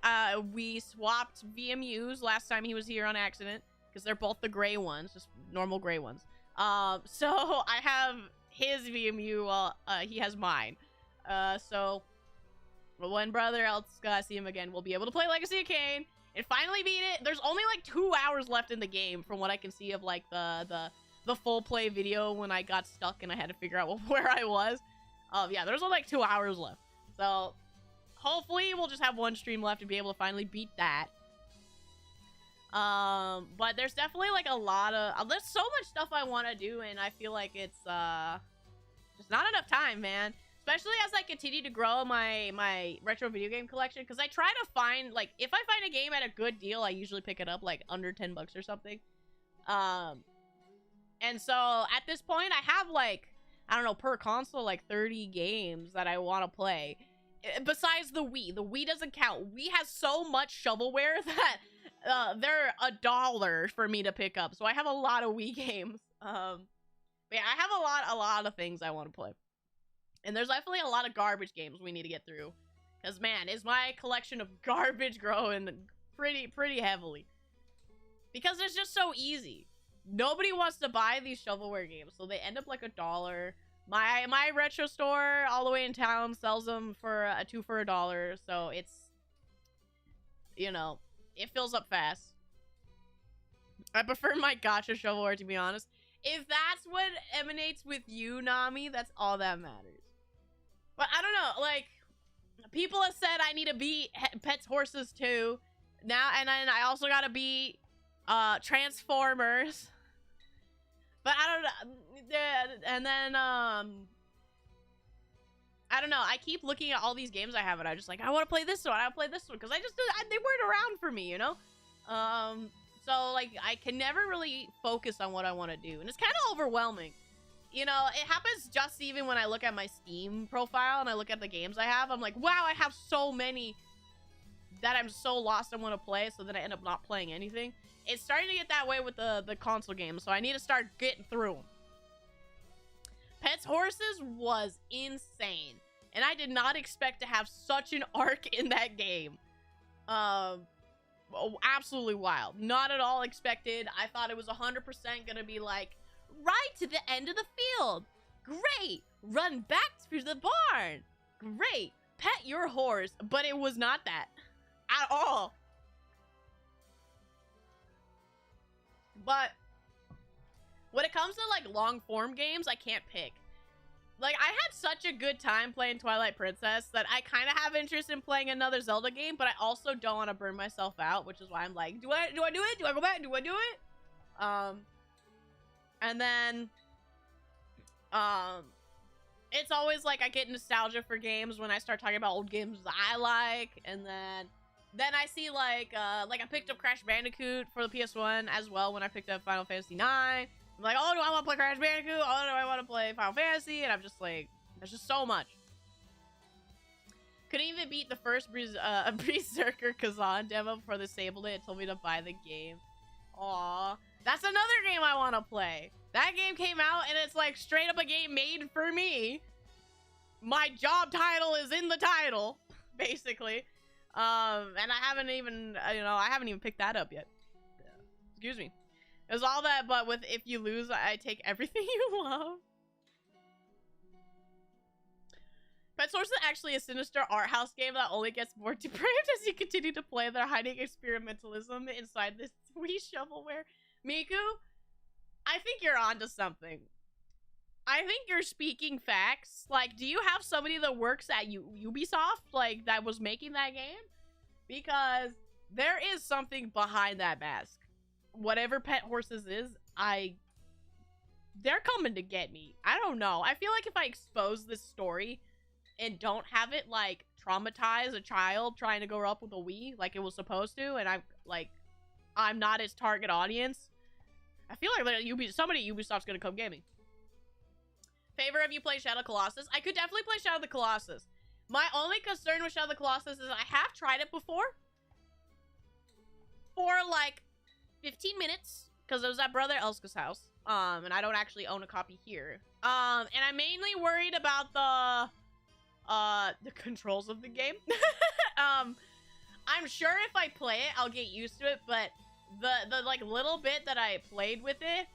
We swapped VMUs last time he was here on accident because they're both the gray ones, just normal gray ones. So I have his VMU while he has mine. So when Brother Elska see him again, we'll be able to play Legacy of Kain and finally beat it. There's only like 2 hours left in the game from what I can see of like the full play video when I got stuck and I had to figure out where I was. Yeah, there's only like 2 hours left. So hopefully we'll just have one stream left to be able to finally beat that. But there's definitely like a lot of there's so much stuff I want to do, and I feel like it's just not enough time, man. Especially as I continue to grow my retro video game collection, because I try to find, like, if I find a game at a good deal, I usually pick it up like under 10 bucks or something. And so at this point I have like, I don't know, per console, like 30 games that I want to play. Besides the Wii. The Wii doesn't count. Wii has so much shovelware that they're $1 for me to pick up. So I have a lot of Wii games. But yeah, I have a lot of things I want to play. And there's definitely a lot of garbage games we need to get through. Because, man, is my collection of garbage growing pretty heavily. Because it's just so easy. Nobody wants to buy these shovelware games, so they end up like $1. My retro store all the way in town sells them for 2 for $1, so it's, you know, it fills up fast. I prefer my gacha shovelware, to be honest. If that's what emanates with you, Nami, that's all that matters. But I don't know, like, people have said I need to beat Pets Horses too now, and then I also gotta beat Transformers. But I don't know, and then, I don't know, I keep looking at all these games I have, and I'm just like, I want to play this one, I want to play this one, because they weren't around for me, you know? So, like, I can never really focus on what I want to do, and it's kind of overwhelming. You know, it happens just even when I look at my Steam profile, and I look at the games I have, I'm like, wow, I have so many that I'm so lost I want to play, so then I end up not playing anything. It's starting to get that way with the console games, so I need to start getting through them. Pets Horses was insane, and I did not expect to have such an arc in that game. Absolutely wild. Not at all expected. I thought it was 100% gonna be like, right to the end of the field. Great. Run back through the barn. Great. Pet your horse. But it was not that at all. But when it comes to like long form games, I can't pick. Like, I had such a good time playing Twilight Princess that I kind of have interest in playing another Zelda game, but I also don't want to burn myself out, which is why I'm like, do I do it? Do I go back? Do I do it? And then it's always like I get nostalgia for games when I start talking about old games I like, and then I see like I picked up Crash Bandicoot for the PS1 as well when I picked up Final Fantasy 9. I'm like, oh, do I want to play Crash Bandicoot? Oh, do I want to play Final Fantasy? And I'm just like, there's just so much. Couldn't even beat the first Berserker Kazan demo before they disabled it. It told me to buy the game. Aww. That's another game I want to play. That game came out and it's like straight up a game made for me. My job title is in the title, basically. And I haven't even, I haven't even picked that up yet. Excuse me. It was all that, but with if you lose, I take everything you love. Pet Source is actually a sinister art house game that only gets more depraved as you continue to play. They're hiding experimentalism inside this Wii shovelware. Miku, I think you're onto something. I think you're speaking facts. Like, do you have somebody that works at Ubisoft, like, that was making that game? Because there is something behind that mask. Whatever Pet Horses is, I they're coming to get me. I don't know. I feel like if I expose this story and don't have it, like, traumatize a child trying to grow up with a Wii like it was supposed to, and I'm not its target audience, I feel like somebody at Ubisoft's gonna come get me. Favor, have you played Shadow Colossus? I could definitely play Shadow of the Colossus. My only concern with Shadow of the Colossus is I have tried it before for like 15 minutes because it was at Brother Elska's house. And I don't actually own a copy here. And I'm mainly worried about the controls of the game. I'm sure if I play it, I'll get used to it, but the like little bit that I played with it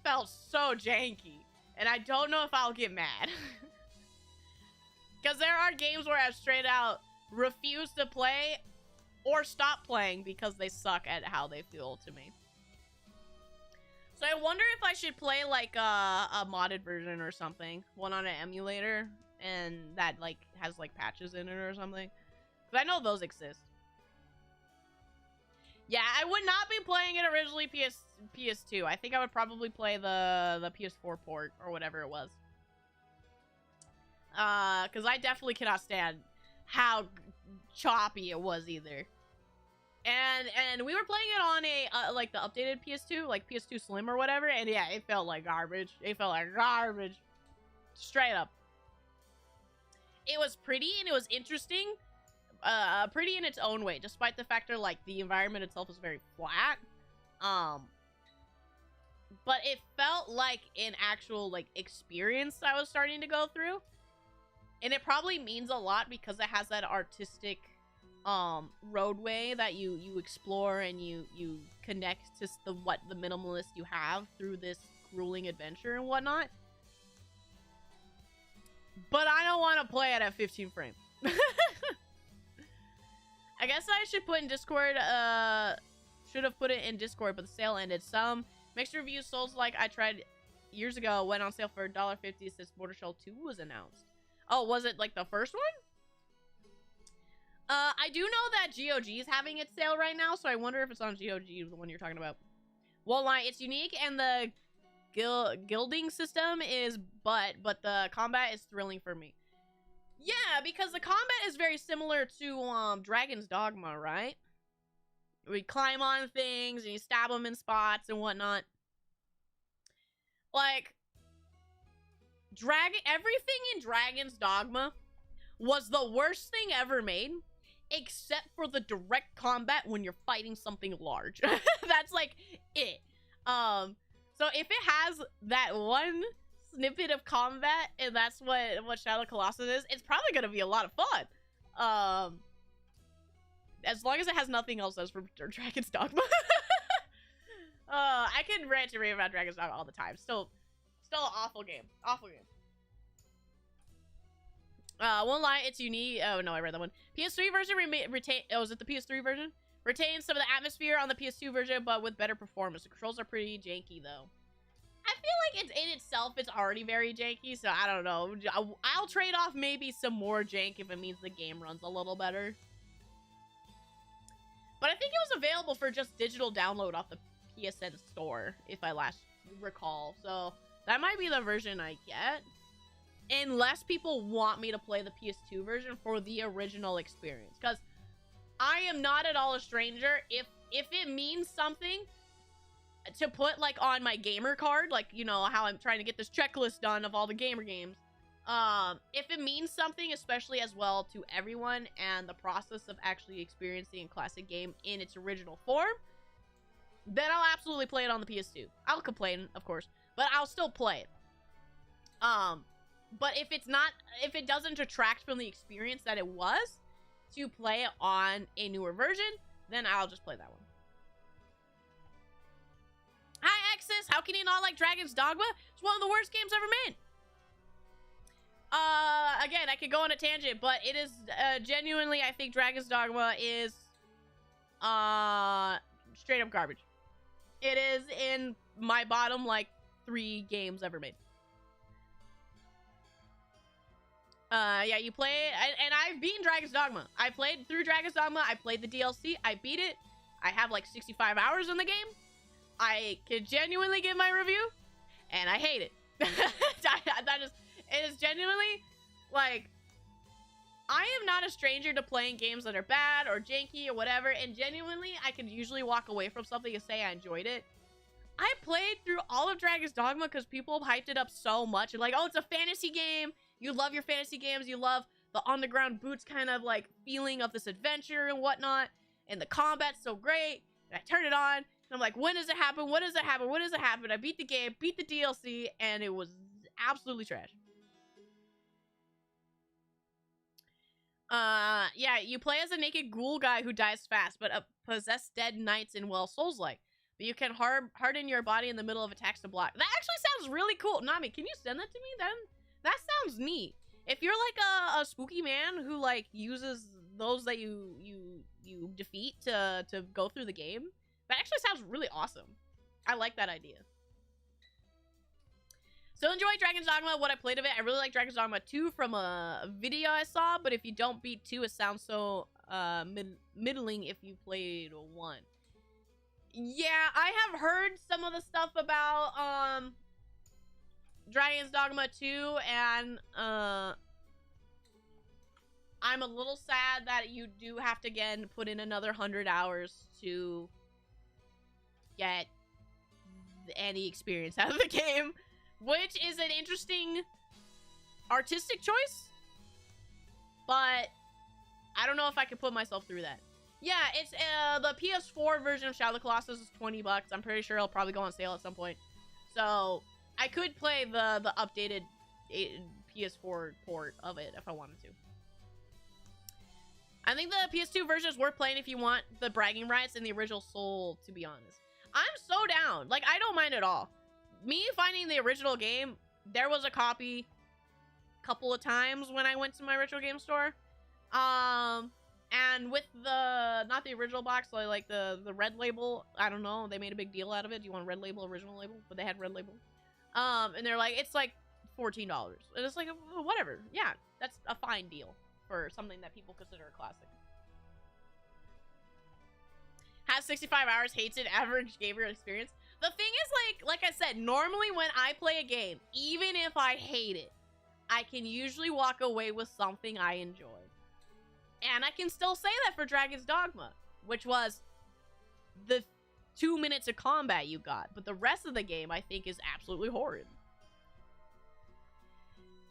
felt so janky. And I don't know if I'll get mad. Because there are games where I've straight out refused to play or stop playing because they suck at how they feel to me. So I wonder if I should play like a modded version or something. One on an emulator and that like has like patches in it or something. Because I know those exist. Yeah, I would not be playing it originally PS2. I think I would probably play the PS4 port or whatever it was. Because I definitely cannot stand how choppy it was either. And we were playing it on a like the updated PS2, like PS2 Slim or whatever, and yeah, it felt like garbage. It felt like garbage. Straight up. It was pretty and it was interesting. Pretty in its own way, despite the fact that like the environment itself is very flat. But it felt like an actual like experience I was starting to go through. And it probably means a lot because it has that artistic roadway that you explore and you connect to the minimalist you have through this grueling adventure and whatnot. But I don't want to play it at 15 frames. I guess I should put in Discord, should have put it in Discord, but the sale ended. Some mixed reviews, Souls-like I tried years ago, went on sale for $1.50 since Border Shell 2 was announced. Oh, was it like the first one? I do know that GOG is having its sale right now, so I wonder if it's on GOG, the one you're talking about. Well, like, it's unique, and the guilding system is but the combat is thrilling for me. Yeah, because the combat is very similar to Dragon's Dogma, right? We climb on things and you stab them in spots and whatnot. Like, everything in Dragon's Dogma was the worst thing ever made, except for the direct combat when you're fighting something large. That's like it. So if it has that one snippet of combat and that's what Shadow Colossus is, it's probably gonna be a lot of fun. As long as it has nothing else as for Dragon's Dogma. I can rant and rave about Dragon's Dogma all the time. Still an awful game. Awful game. Won't lie, it's unique. Oh no, I read that one. PS3 version is it the PS3 version? Retains some of the atmosphere on the PS2 version, but with better performance. The controls are pretty janky though. I feel like it's in itself, it's already very janky, so I don't know. I'll trade off maybe some more jank if it means the game runs a little better. But I think it was available for just digital download off the PSN store, if I last recall. So that might be the version I get. Unless people want me to play the PS2 version for the original experience. Because I am not at all a stranger. If it means something to put like on my gamer card, like, you know, how I'm trying to get this checklist done of all the gamer games. If it means something, especially as well to everyone and the process of actually experiencing a classic game in its original form, then I'll absolutely play it on the PS2. I'll complain, of course, but I'll still play it. But if it doesn't detract from the experience that it was to play it on a newer version, then I'll just play that one. Hi, Exis! How can you not like Dragon's Dogma? It's one of the worst games ever made. Again, I could go on a tangent, but it is, genuinely, I think Dragon's Dogma is, straight up garbage. It is in my bottom, like, 3 games ever made. Yeah, you play it, and I've beaten Dragon's Dogma. I played through Dragon's Dogma, I played the DLC, I beat it. I have, like, 65 hours in the game. I could genuinely give my review. and I hate it. It is genuinely, like, I am not a stranger to playing games that are bad or janky or whatever, and genuinely, I can usually walk away from something and say I enjoyed it. I played through all of Dragon's Dogma because people hyped it up so much. And like, oh, it's a fantasy game. You love your fantasy games. You love the on-the-ground boots kind of like feeling of this adventure and whatnot. And the combat's so great. And I turn it on. And I'm like, when does it happen? When does it happen? When does it happen? I beat the game, beat the DLC, and it was absolutely trash. Yeah, you play as a naked ghoul guy who dies fast, but possess dead knights in, well, Souls-like. But you can harden your body in the middle of attacks to block. That actually sounds really cool. Nami, can you send that to me? That sounds neat. If you're like a spooky man who like uses those that you defeat to go through the game, that actually sounds really awesome. I like that idea. Still enjoy Dragon's Dogma, what I played of it. I really like Dragon's Dogma 2 from a video I saw, but if you don't beat 2, it sounds so middling if you played 1. Yeah, I have heard some of the stuff about Dragon's Dogma 2, and I'm a little sad that you do have to again put in another 100 hours to get any experience out of the game, which is an interesting artistic choice, but I don't know if I could put myself through that. Yeah, it's the PS4 version of Shadow of the Colossus is $20. I'm pretty sure it'll probably go on sale at some point. So I could play the updated PS4 port of it if I wanted to. I think the PS2 version is worth playing if you want the bragging rights in the original Soul, to be honest. I'm so down. Like, I don't mind at all. Me finding the original game, there was a copy a couple of times when I went to my retro game store. And with the, not the original box, like the red label, I don't know, they made a big deal out of it. Do you want red label, original label? But they had red label. And they're like, it's like $14. And it's like, whatever. Yeah, that's a fine deal for something that people consider a classic. Has 65 hours, hates it, average gamer experience. The thing is, like I said, normally when I play a game, even if I hate it, I can usually walk away with something I enjoy. And I can still say that for Dragon's Dogma, which was the 2 minutes of combat you got. But the rest of the game, I think, is absolutely horrid.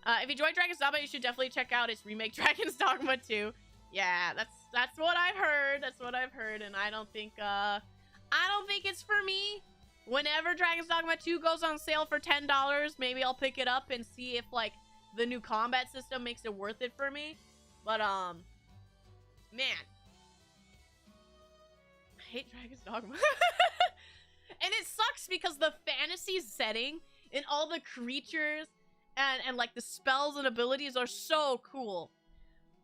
If you enjoyed Dragon's Dogma, you should definitely check out its remake, Dragon's Dogma 2. Yeah, that's what I've heard. That's what I've heard, and I don't think it's for me. Whenever Dragon's Dogma 2 goes on sale for $10, maybe I'll pick it up and see if like the new combat system makes it worth it for me. But man, I hate Dragon's Dogma. And it sucks because the fantasy setting and all the creatures and like the spells and abilities are so cool,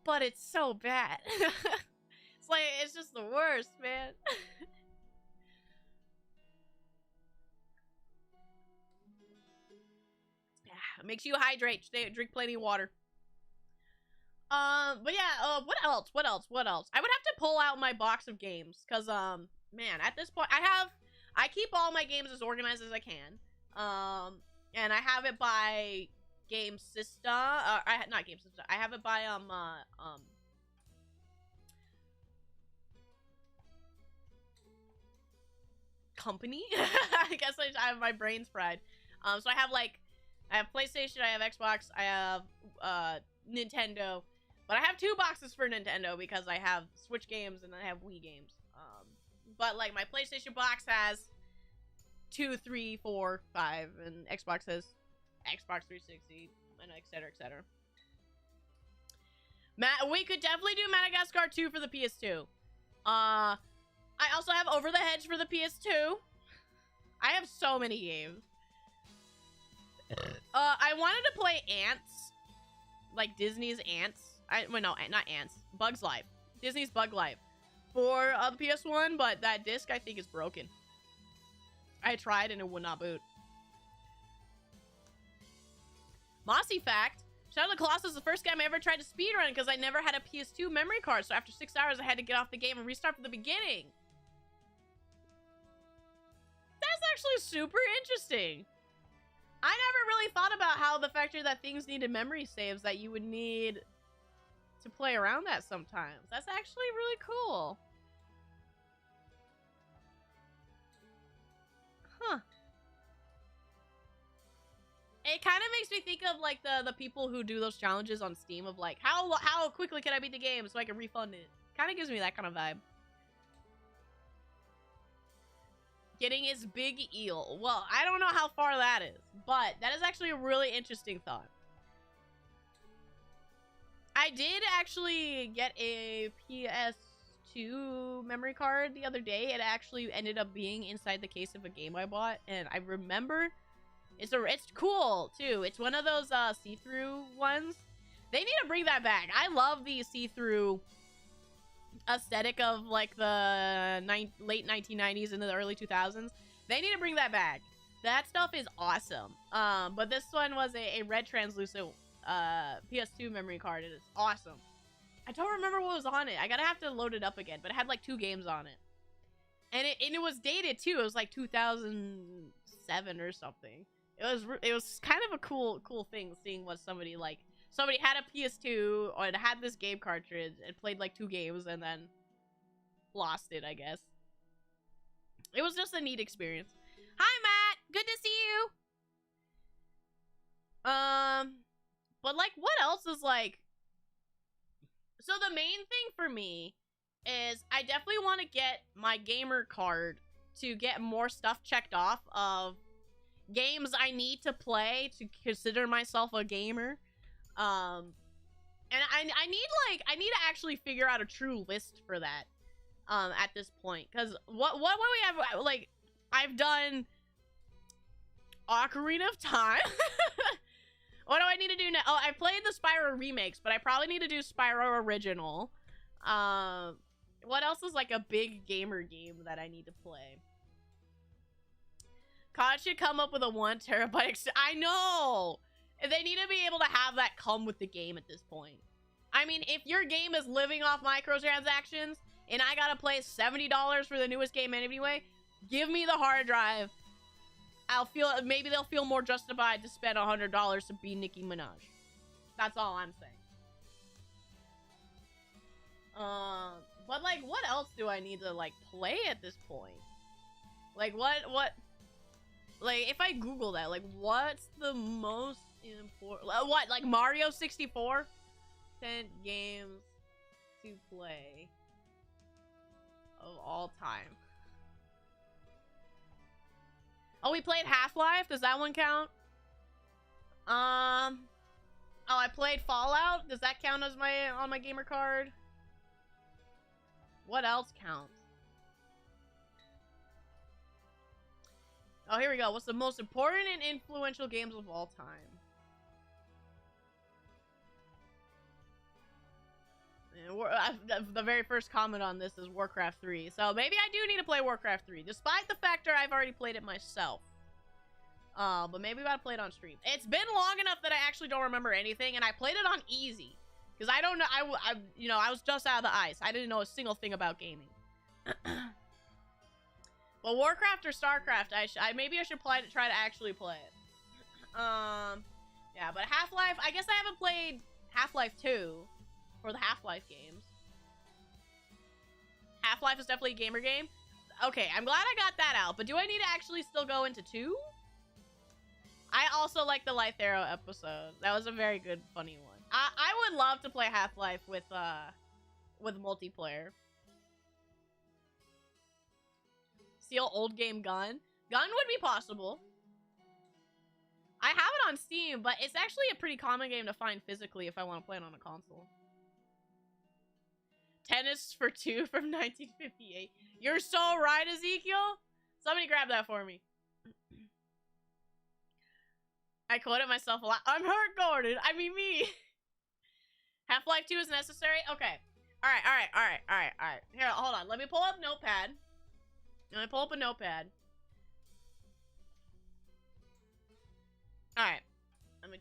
but it's so bad. It's like, it's just the worst, man. Yeah, it makes you hydrate. Drink plenty of water. But yeah, what else? I would have to pull out my box of games, because, man, at this point, I keep all my games as organized as I can. And I have it by game system, not game system, I have it by, company? I guess I have my brain's fried. So I have PlayStation, I have Xbox, I have, Nintendo. But I have 2 boxes for Nintendo because I have Switch games and I have Wii games. But like my PlayStation box has 2, 3, 4, 5, and Xbox has Xbox 360, and etc, etc. We could definitely do Madagascar 2 for the PS2. I also have Over the Hedge for the PS2. I have so many games. I wanted to play Ants, like Disney's Ants. Well, no, not Ants. Bug's Life. Disney's Bug Life for the PS1, but that disc I think is broken. I tried and it would not boot. Mossy fact: Shadow of the Colossus is the first game I ever tried to speedrun because I never had a PS2 memory card, so after 6 hours I had to get off the game and restart from the beginning. That's actually super interesting. I never really thought about how the factor that things needed memory saves that you would need to play around that sometimes. That's actually really cool. Huh. It kind of makes me think of like the people who do those challenges on Steam of like how quickly can I beat the game so I can refund it. Kind of gives me that kind of vibe. Getting his big eel. Well, I don't know how far that is, but that is actually a really interesting thought. I did actually get a PS2 memory card the other day. It actually ended up being inside the case of a game I bought, and I remember it's cool too. It's one of those see-through ones. They need to bring that back. I love the see-through aesthetic of like the late 1990s into the early 2000s. They need to bring that back. That stuff is awesome. But this one was a red translucent PS2 memory card. It is awesome. I don't remember what was on it. I gotta have to load it up again, but it had like 2 games on it. And it was dated too. It was like 2007 or something. It was kind of a cool thing seeing what somebody had a PS2 or it had this game cartridge and played like 2 games and then lost it, I guess. It was just a neat experience. Hi, Matt. Good to see you. But like, what else is like... So the main thing for me is I definitely want to get my gamer card to get more stuff checked off of games I need to play to consider myself a gamer. And I need to actually figure out a true list for that at this point, because what we have, like, I've done Ocarina of Time. What do I need to do now? Oh, I played the Spyro remakes, but I probably need to do Spyro original. What else is like a big gamer game that I need to play? COD should come up with a 1 terabyte I know! They need to be able to have that come with the game at this point. I mean, if your game is living off microtransactions, and I gotta play $70 for the newest game anyway, give me the hard drive. Maybe they'll feel more justified to spend $100 to be Nicki Minaj. That's all I'm saying. But like, what else do I need to like play at this point? Like, what? Like, if I Google that, like, what's the most important? What? Like Mario 64? 10 games to play of all time. Oh, we played Half-Life. Does that one count? Oh, I played Fallout. Does that count as on my gamer card? What else counts? Oh, here we go. What's the most important and influential games of all time? The very first comment on this is Warcraft 3. So maybe I do need to play Warcraft 3, despite the fact that I've already played it myself. But maybe we gotta play it on stream. It's been long enough that I actually don't remember anything, and I played it on easy. Because I don't know, I was just out of the ice. I didn't know a single thing about gaming. Well, Warcraft or StarCraft, maybe I should try to actually play it. Yeah, but Half-Life, I guess I haven't played Half-Life 2 for the Half-Life games. Half-Life is definitely a gamer game. Okay, I'm glad I got that out, but do I need to actually still go into 2? I also like the Life Arrow episode. That was a very good, funny one. I would love to play Half-Life with multiplayer. Steal old game gun. Gun would be possible. I have it on Steam, but it's actually a pretty common game to find physically if I want to play it on a console. Tennis for 2 from 1958. You're so right, Ezekiel. Somebody grab that for me. I quoted myself a lot. I'm hurt, Gordon. I mean me. Half-Life 2 is necessary? Okay. Alright. Here, hold on. Let me pull up Notepad. Let me pull up a notepad. Alright. Let me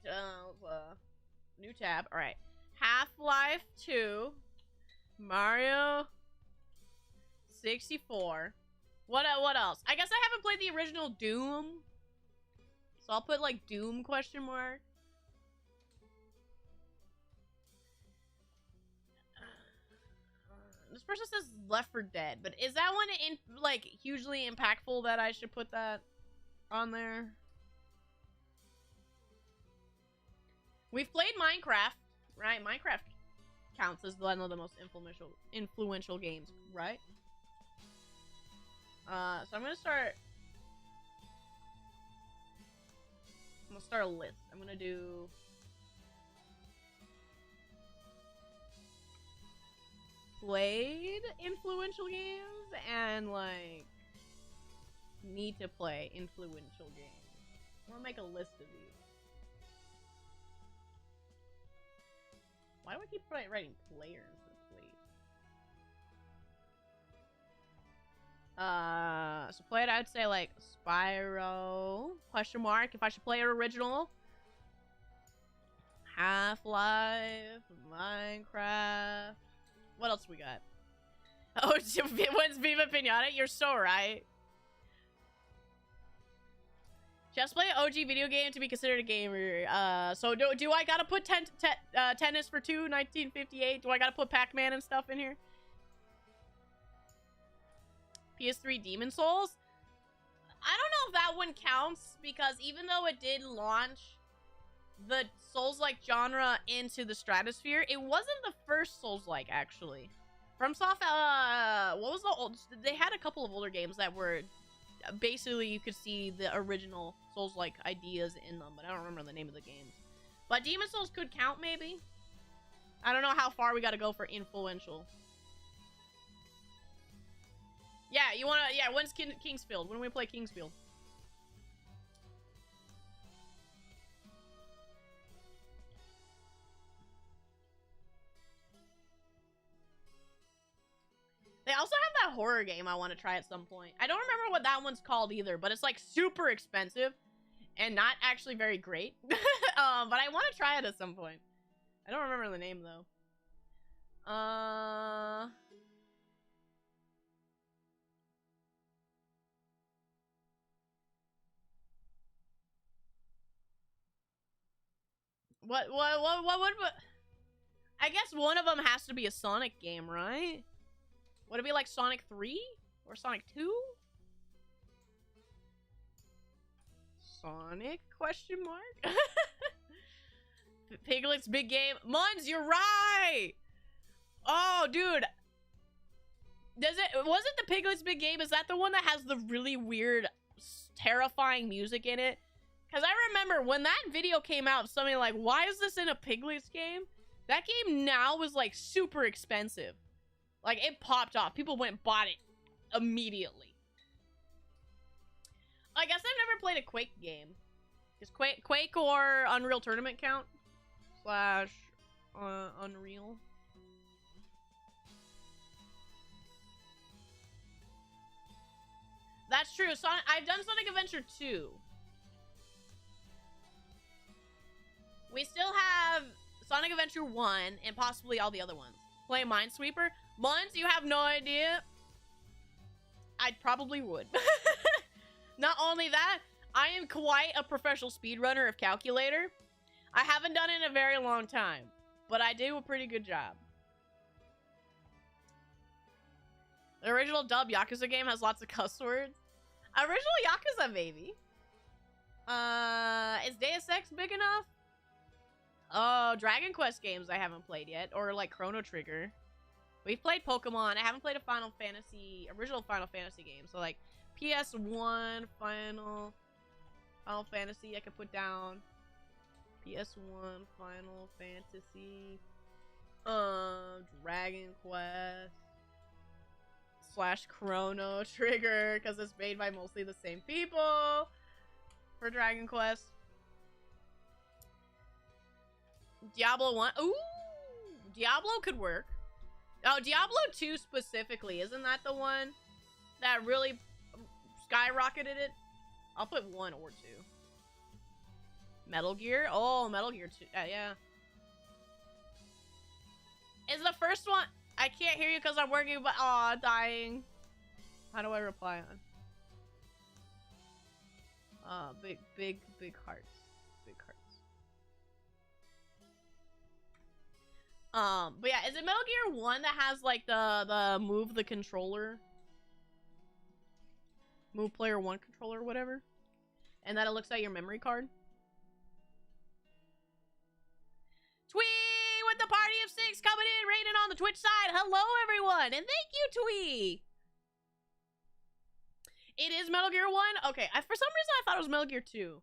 new tab. Alright. Half-Life 2. Mario 64. What else? I guess I haven't played the original Doom. So I'll put like Doom question mark. This person says Left 4 Dead, but is that one like hugely impactful that I should put that on there? We've played Minecraft, right? Minecraft counts as one of the most influential games, right? So I'm gonna start a list. I'm gonna do played influential games and like need to play influential games. I'm gonna make a list of these. Why do I keep writing players instead of plays? So played, I would say like Spyro, question mark, if I should play an original. Half-Life, Minecraft. What else we got? Oh, when's Viva Pinata? You're so right. Just play an OG video game to be considered a gamer. So do I gotta put Tennis for Two, 1958? Do I gotta put Pac-Man and stuff in here? PS3 Demon Souls? I don't know if that one counts, because even though it did launch the Souls-like genre into the stratosphere, it wasn't the first Souls-like, actually. FromSoft, what was the old... They had a couple of older games that were... Basically, you could see the original Souls-like ideas in them, but I don't remember the name of the games. But Demon Souls could count, maybe? I don't know how far we gotta go for influential. Yeah, you wanna... Yeah, when's Kingsfield? When do we play Kingsfield? They also have that horror game I want to try at some point. I don't remember what that one's called either, but it's like super expensive and not actually very great. But I want to try it at some point. I don't remember the name though. What I guess one of them has to be a Sonic game, right? Would it be like Sonic 3? Or Sonic 2? Sonic? Question mark? Piglet's big game. Muns, you're right! Oh, dude. Was it the Piglet's big game? Is that the one that has the really weird, terrifying music in it? Because I remember when that video came out, somebody like, why is this in a Piglet's game? That game now was like super expensive. Like, it popped off. People went and bought it immediately. I guess I've never played a Quake game. Does Quake or Unreal Tournament count? Slash Unreal. That's true. I've done Sonic Adventure 2. We still have Sonic Adventure 1 and possibly all the other ones. Play Minesweeper. Muns, you have no idea. I probably would. Not only that, I am quite a professional speedrunner of Calculator. I haven't done it in a very long time, but I do a pretty good job. The original dub Yakuza game has lots of cuss words. Original Yakuza, maybe. Is Deus Ex big enough? Oh, Dragon Quest games I haven't played yet, or like Chrono Trigger. We've played Pokemon. I haven't played a original Final Fantasy game. So like PS1, Final Fantasy I could put down. PS1, Final Fantasy. Dragon Quest. Slash Chrono Trigger, because it's made by mostly the same people for Dragon Quest. Diablo 1. Ooh! Diablo could work. Oh, Diablo 2 specifically. Isn't that the one that really skyrocketed it? I'll put 1 or 2. Metal Gear? Oh, Metal Gear 2. Yeah. Is the first one... I can't hear you because I'm working, but... Aw, dying. How do I reply Big hearts. Big hearts. But yeah, is it Metal Gear 1 that has like the move the controller? Move player 1 controller, whatever? And that it looks at your memory card? Twee with the party of 6 coming in, raiding on the Twitch side. Hello, everyone, and thank you, Twee. It is Metal Gear 1? Okay, for some reason I thought it was Metal Gear 2.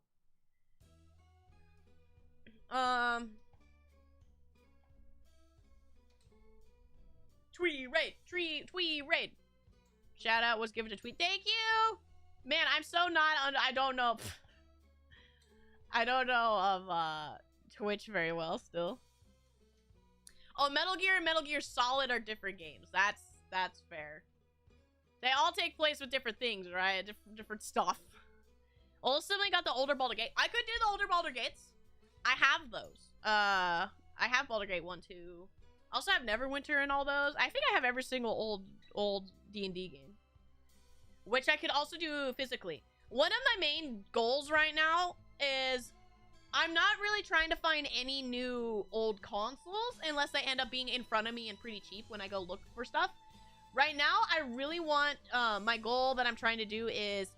Twee raid. Shout out was given to Twee. Thank you! Man, I'm so not I don't know. I don't know of Twitch very well still. Oh, Metal Gear and Metal Gear Solid are different games. That's fair. They all take place with different things, right? Different stuff. Old sibling got the older Baldur's Gate. I could do the older Baldur's Gates. I have those. I have Baldur's Gate 1, 2. I also have Neverwinter and all those. I think I have every single old D&D game. Which I could also do physically. One of my main goals right now is I'm not really trying to find any new old consoles unless they end up being in front of me and pretty cheap when I go look for stuff. Right now, I really want, my goal that I'm trying to do is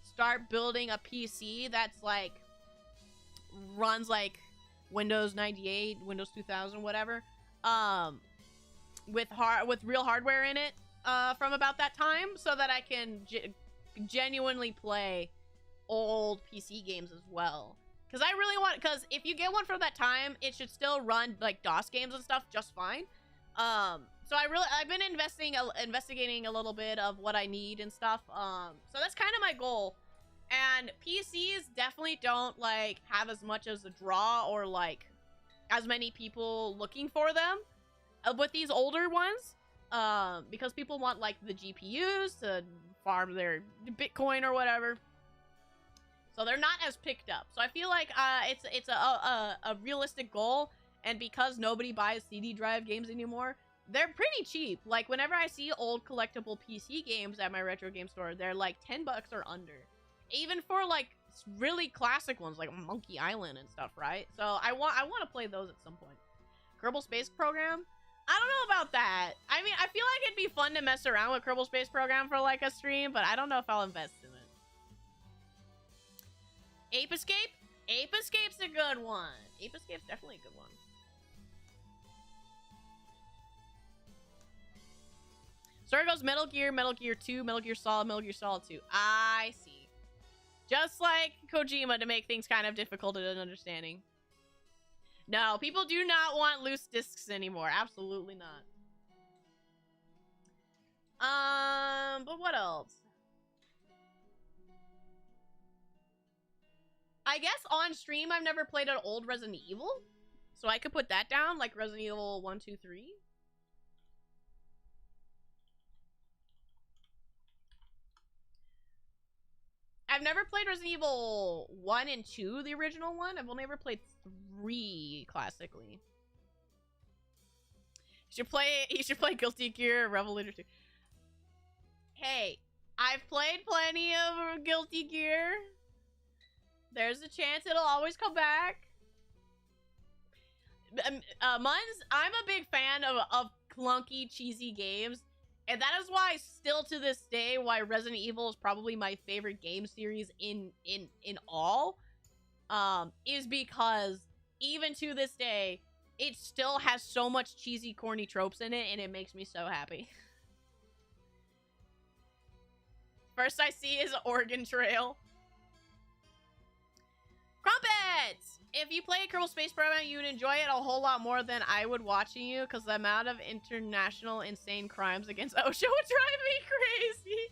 start building a PC that's like, runs like Windows 98, Windows 2000, whatever, with real hardware in it, from about that time, so that I can genuinely play old PC games as well. Because I really want, because if you get one from that time, it should still run like DOS games and stuff just fine. So I've been investigating a little bit of what I need and stuff. So that's kind of my goal. And PCs definitely don't like have as much as a draw or like as many people looking for them with these older ones. Because people want like the GPUs to farm their Bitcoin or whatever. So they're not as picked up. So I feel like it's a realistic goal. And because nobody buys CD drive games anymore, they're pretty cheap. Like, whenever I see old collectible PC games at my retro game store, they're like 10 bucks or under. Even for like really classic ones like Monkey Island and stuff, right? So I want to play those at some point. Kerbal Space Program? I don't know about that. I mean, I feel like it'd be fun to mess around with Kerbal Space Program for like a stream, but I don't know if I'll invest in it. Ape Escape? Ape Escape's a good one. Ape Escape's definitely a good one. So there goes Metal Gear, Metal Gear 2, Metal Gear Solid 2. I see. Just like Kojima to make things kind of difficult in understanding. No, people do not want loose discs anymore. Absolutely not. But what else? I guess on stream I've never played an old Resident Evil. So I could put that down, like Resident Evil 1, 2, 3. I've never played Resident Evil 1 and 2, the original one. I've only ever played 3 classically. You should play Guilty Gear Revolution 2. Hey, I've played plenty of Guilty Gear. There's a chance it'll always come back. Muns, I'm a big fan of clunky, cheesy games. And that is why, still to this day, why Resident Evil is probably my favorite game series in all. Is because, even to this day, it still has so much cheesy, corny tropes in it, and it makes me so happy. First I see is Oregon Trail. Crumpets! If you play Kerbal Space Program, you would enjoy it a whole lot more than I would watching you, because the amount of international insane crimes against OSHA would drive me crazy.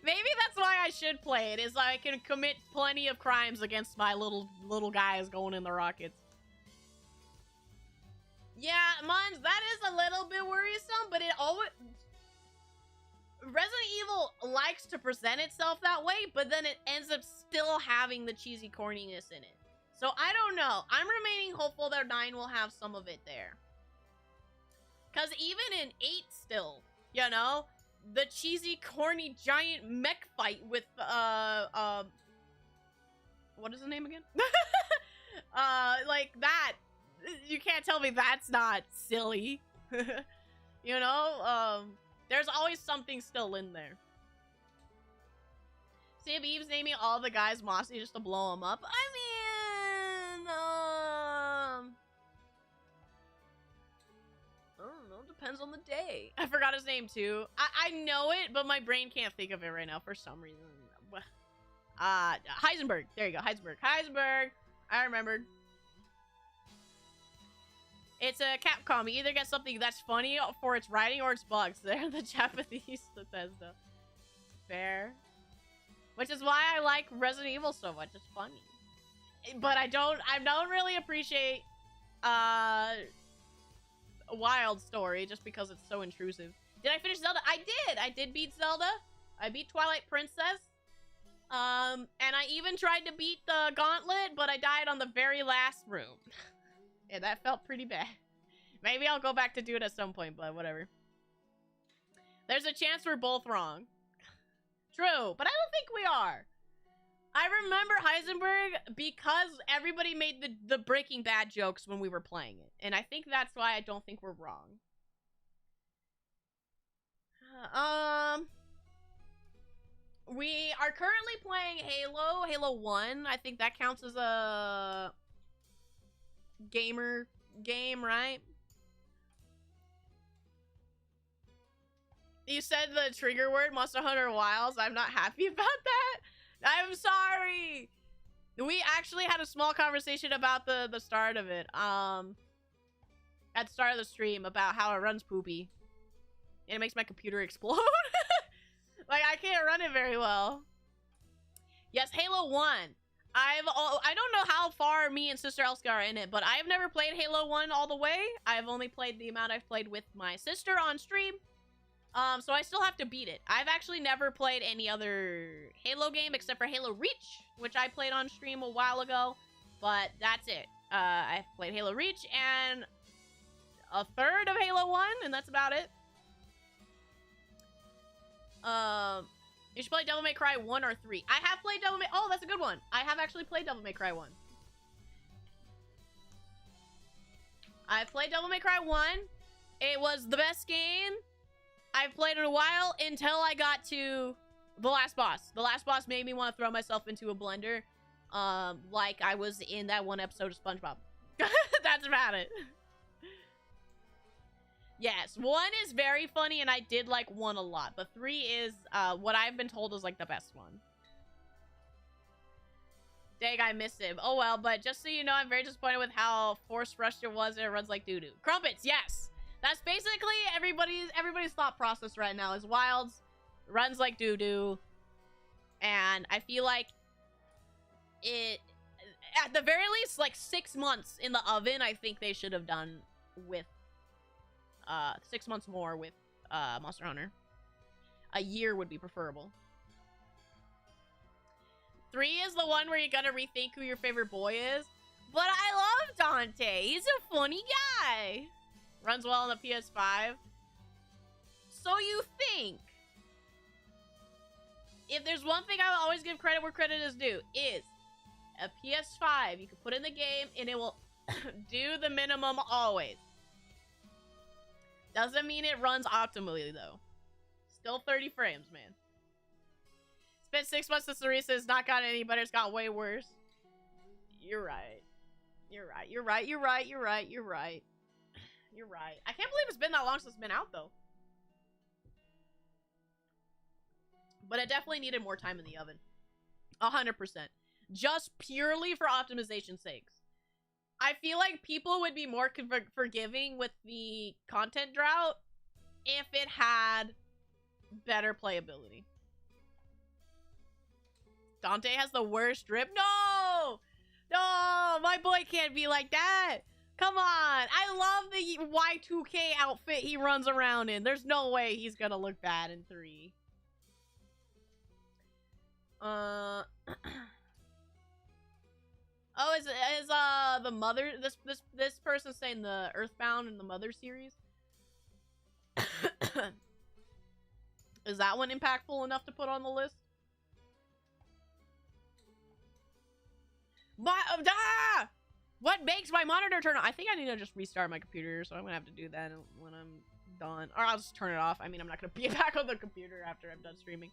Maybe that's why I should play it, is I can commit plenty of crimes against my little guys going in the rockets. Yeah, Mons, that is a little bit worrisome, but it always... Resident Evil likes to present itself that way, but then it ends up still having the cheesy corniness in it. So I don't know. I'm remaining hopeful that 9 will have some of it there. Because even in 8 still, you know, the cheesy, corny, giant mech fight with what is his name again? Like that. You can't tell me that's not silly. You know? There's always something still in there. See if Eve's naming all the guys Mossy just to blow him up. I mean, I don't know. Depends on the day. I forgot his name too. I know it, but my brain can't think of it right now for some reason. Heisenberg. There you go. Heisenberg. I remembered. It's a Capcom. You either get something that's funny for its writing or its bugs. They're the Japanese Bethesda. Fair. Which is why I like Resident Evil so much. It's funny. But I don't really appreciate Wild Story just because it's so intrusive. Did I finish Zelda? I did! I did beat Zelda. I beat Twilight Princess. And I even tried to beat the Gauntlet, but I died on the very last room. Yeah, that felt pretty bad. Maybe I'll go back to do it at some point, but whatever. There's a chance we're both wrong. True, but I don't think we are. I remember Heisenberg because everybody made the Breaking Bad jokes when we were playing it. And I think that's why I don't think we're wrong. We are currently playing Halo 1. I think that counts as a gamer game, right? You said the trigger word, Monster Hunter Wilds. I'm not happy about that. I'm sorry. We actually had a small conversation about the start of it. At the start of the stream about how it runs poopy. And it makes my computer explode. Like, I can't run it very well. Yes, Halo 1. I don't know how far me and Sister Elska are in it, but I've never played Halo 1 all the way. I've only played the amount I've played with my sister on stream. So I still have to beat it. I've actually never played any other Halo game except for Halo Reach, which I played on stream a while ago, but that's it. I've played Halo Reach and a third of Halo 1, and that's about it. You should play Devil May Cry 1 or 3. I have played Devil May... Oh, that's a good one. I have actually played Devil May Cry 1. I've played Devil May Cry 1. It was the best game I've played in a while until I got to the last boss. The last boss made me want to throw myself into a blender. Like I was in that one episode of SpongeBob. That's about it. Yes, 1 is very funny, and I did like 1 a lot. But 3 is, what I've been told is, like, the best one. Dang, I miss him. Oh, well, but just so you know, I'm very disappointed with how force rushed it was, and it runs like doo-doo. Crumpets, yes! That's basically everybody's thought process right now, is Wilds runs like doo-doo. And I feel like it, at the very least, like, 6 months in the oven, I think they should have done with 6 months more with Monster Hunter. A year would be preferable. 3 is the one where you gotta rethink who your favorite boy is. But I love Dante. He's a funny guy. Runs well on the PS5. So you think. If there's one thing I will always give credit where credit is due, is a PS5. You can put in the game and it will do the minimum always. Doesn't mean it runs optimally, though. Still 30 frames, man. Spent 6 months since Sarisa has not gotten any better. It's got way worse. You're right. You're right. You're right. You're right. You're right. You're right. You're right. I can't believe it's been that long since it's been out, though. But it definitely needed more time in the oven. 100%. Just purely for optimization's sakes. I feel like people would be more forgiving with the content drought if it had better playability. Dante has the worst drip. No! No! My boy can't be like that! Come on! I love the Y2K outfit he runs around in. There's no way he's gonna look bad in 3. Oh, is the Mother, this person saying the Earthbound and the Mother series? Is that one impactful enough to put on the list? What makes my monitor turn on? I think I need to just restart my computer, so I'm gonna have to do that when I'm done. Or I'll just turn it off. I mean, I'm not gonna be back on the computer after I'm done streaming.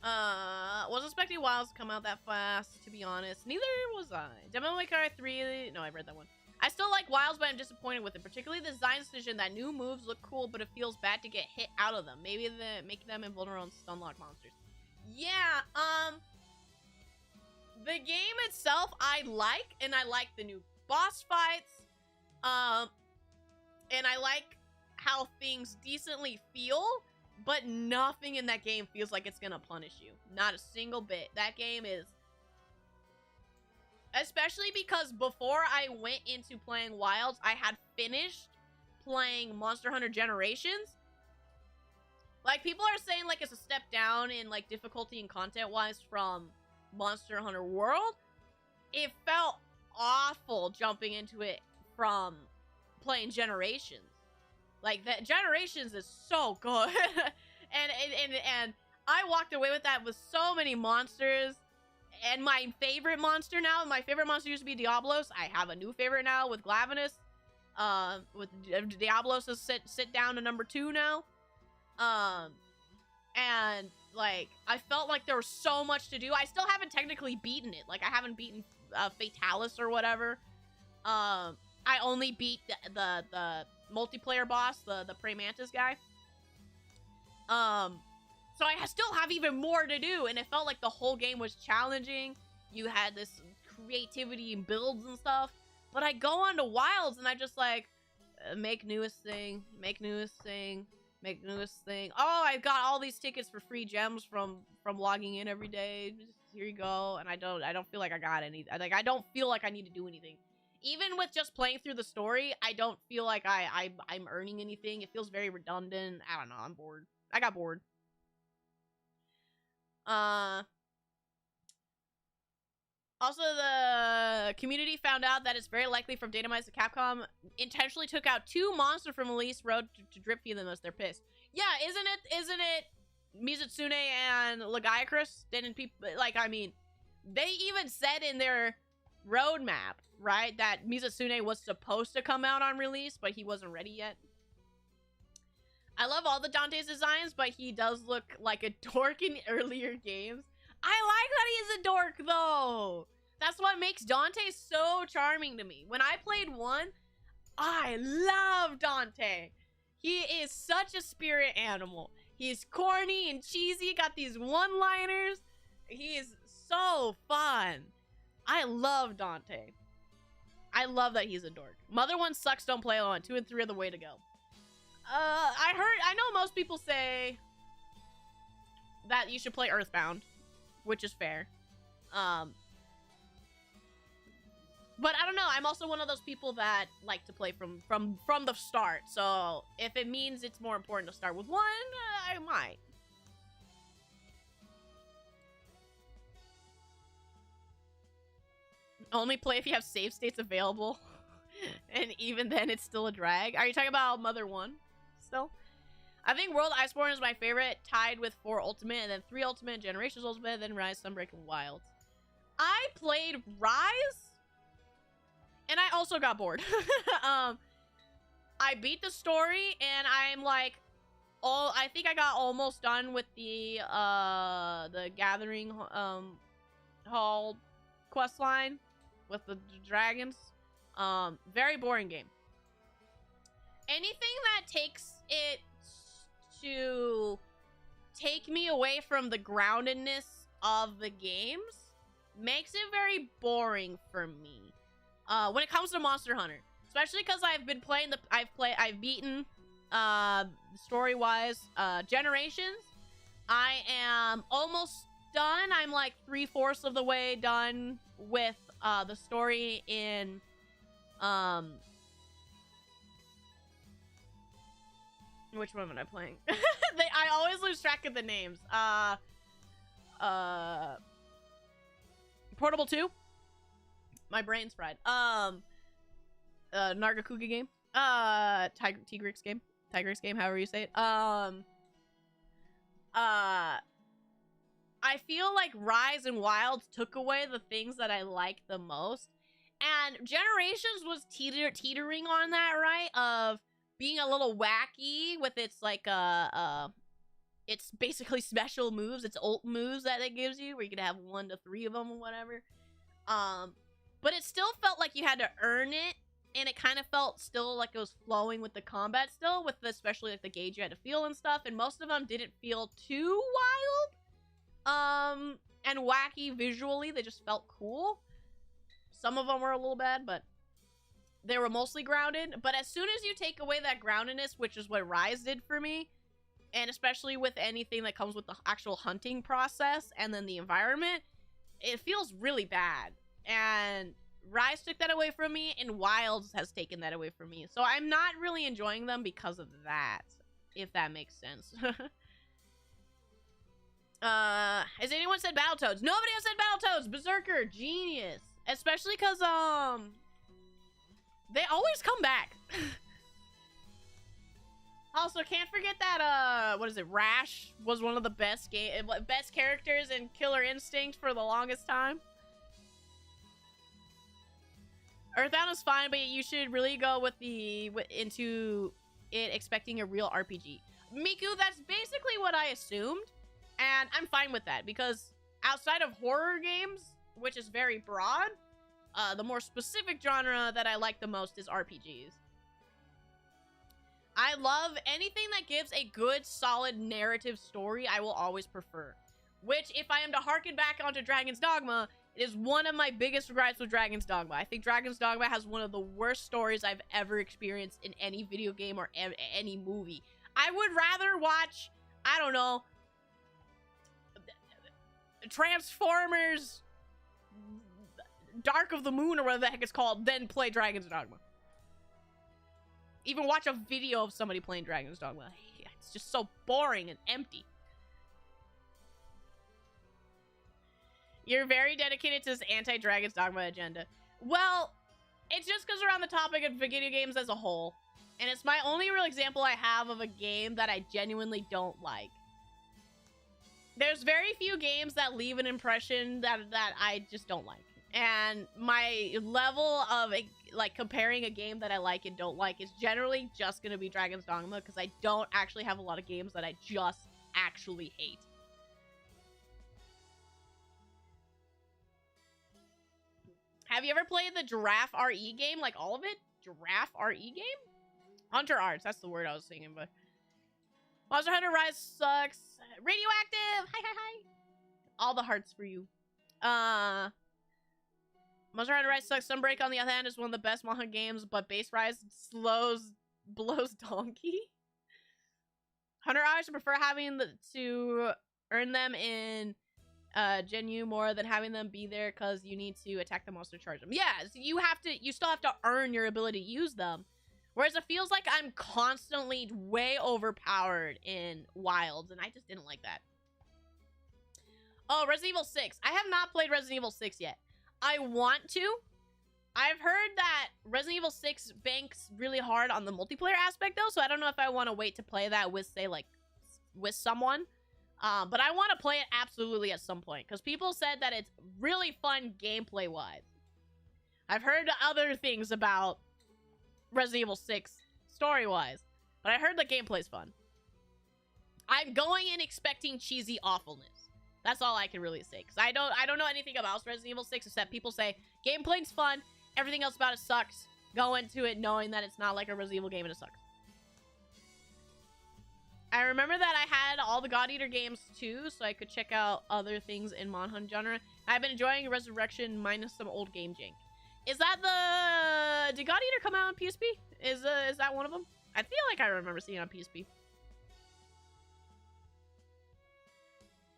Wasn't expecting Wilds to come out that fast, to be honest. Neither was I. Devil May Cry 3... No, I read that one. I still like Wilds, but I'm disappointed with it. Particularly the design decision that new moves look cool, but it feels bad to get hit out of them. Maybe make them invulnerable and stunlock monsters. Yeah, the game itself I like, and I like the new boss fights. And I like how things decently feel, but nothing in that game feels like it's gonna punish you. Not a single bit. That game is... Especially because before I went into playing Wilds, I had finished playing Monster Hunter Generations. Like, people are saying, like, it's a step down in, like, difficulty and content-wise from Monster Hunter World. It felt awful jumping into it from playing Generations. Like, that Generations is so good. and I walked away with that with so many monsters. And my favorite monster now, my favorite monster used to be Diablos. I have a new favorite now with Glavenus. With Diablos is sit down to number 2 now. And like, I felt like there was so much to do. I still haven't technically beaten it. Like, I haven't beaten Fatalis or whatever. I only beat the multiplayer boss, the Prey Mantis guy. So I still have even more to do, and it felt like the whole game was challenging. You had this creativity and builds and stuff. But I go on to Wilds, and I just like, make newest thing, make newest thing, make newest thing. Oh, I got all these tickets for free gems from logging in every day. Just, here you go. And I don't feel like I got any. Like, I don't feel like I need to do anything. Even with just playing through the story, I don't feel like I'm earning anything. It feels very redundant. I don't know. I'm bored. I got bored. Also, the community found out that it's very likely from data mines that Capcom intentionally took out 2 monsters from Elise Road to drip feed them as they're pissed. Yeah, isn't it Mizutsune and Lagiacrus? Didn't people, like, I mean, they even said in their roadmap, right, that Mizutsune was supposed to come out on release, but he wasn't ready yet. I love all the Dante's designs, but he does look like a dork in earlier games. I like that he's a dork, though. That's what makes Dante so charming to me. When I played 1, I love Dante. He is such a spirit animal. He's corny and cheesy, got these one-liners. He is so fun. I love Dante. I love that he's a dork. Mother 1 sucks, don't play on. 2 and 3 are the way to go. I know most people say that you should play Earthbound, which is fair. But I don't know, I'm also one of those people that like to play from the start. So if it means it's more important to start with 1, I might. Only play if you have save states available. And even then, it's still a drag. Are you talking about Mother 1 still? I think World Iceborne is my favorite, tied with 4 Ultimate, and then 3 Ultimate, Generations Ultimate, and then Rise, Sunbreak, and Wilds. I played Rise, and I also got bored. I beat the story, and I'm like, I think I got almost done with the Gathering Hall quest line with the dragons. Very boring game. Anything that takes it to take me away from the groundedness of the games makes it very boring for me. When it comes to Monster Hunter, especially because I've been playing I've beaten story-wise Generations. I am almost done. I'm like 3/4 of the way done with the story in which one am I playing? I always lose track of the names. Portable 2? My brain's fried. Nargacuga game. Tigrex game. Tigrex game, however you say it. I feel like Rise and Wilds took away the things that I like the most. And Generations was teetering on that, right? Of being a little wacky with its like it's basically special moves, it's ult moves that it gives you, where you could have 1 to 3 of them or whatever. But it still felt like you had to earn it, and it kind of felt still like it was flowing with the combat still, with especially like the gauge you had to feel and stuff. And most of them didn't feel too wild, and wacky visually. They just felt cool. Some of them were a little bad, but they were mostly grounded. But as soon as you take away that groundedness, which is what Rise did for me, and especially with anything that comes with the actual hunting process and then the environment, it feels really bad. And Rise took that away from me, and Wilds has taken that away from me. So I'm not really enjoying them because of that, if that makes sense. Has anyone said Battletoads? Nobody has said Battletoads! Berserker, genius. Especially because, they always come back. Also, can't forget that, what is it, Rash was one of the best characters in Killer Instinct for the longest time. Earthbound is fine, but you should really go with into it expecting a real RPG. Miku, that's basically what I assumed, and I'm fine with that, because outside of horror games, which is very broad, the more specific genre that I like the most is RPGs. I love anything that gives a good, solid narrative story. I will always prefer. Which, if I am to harken back onto Dragon's Dogma, it is one of my biggest gripes with Dragon's Dogma. I think Dragon's Dogma has one of the worst stories I've ever experienced in any video game or any movie. I would rather watch, I don't know, Transformers Dark of the Moon or whatever the heck it's called than play Dragon's Dogma. Even watch a video of somebody playing Dragon's Dogma. It's just so boring and empty. You're very dedicated to this anti-Dragon's Dogma agenda. Well, it's just because we're on the topic of video games as a whole. And it's my only real example I have of a game that I genuinely don't like. There's very few games that leave an impression that I just don't like. And my level of, like, comparing a game that I like and don't like is generally just going to be Dragon's Dogma, because I don't actually have a lot of games that I just actually hate. Have you ever played the Giraffe RE game? Like, all of it? Giraffe RE game? Hunter Arts, that's the word I was thinking, but... Monster Hunter Rise sucks. Radioactive! Hi, hi, hi! All the hearts for you. Monster Hunter Rise sucks. Sunbreak, on the other hand, is one of the best Monster Hunter games, but Base Rise blows donkey. Hunter I should prefer having to earn them in Gen-U more than having them be there because you need to attack the monster, charge them. Yeah, so you still have to earn your ability to use them. Whereas it feels like I'm constantly way overpowered in Wilds, and I just didn't like that. Oh, Resident Evil 6. I have not played Resident Evil 6 yet. I want to. I've heard that Resident Evil 6 banks really hard on the multiplayer aspect, though, so I don't know if I want to wait to play that with, say, like, with someone. But I want to play it absolutely at some point, because people said that it's really fun gameplay-wise. I've heard other things about Resident Evil 6 story-wise, but I heard the gameplay's fun. I'm going in expecting cheesy awfulness. That's all I can really say, because I don't know anything about Resident Evil 6 except people say gameplay's fun, everything else about it sucks. Go into it knowing that it's not like a Resident Evil game and it sucks. I remember that I had all the God Eater games too, so I could check out other things in Monhunt genre. I've been enjoying Resurrection minus some old game jank. Is that the... Did God Eater come out on PSP? Is that one of them? I feel like I remember seeing it on PSP.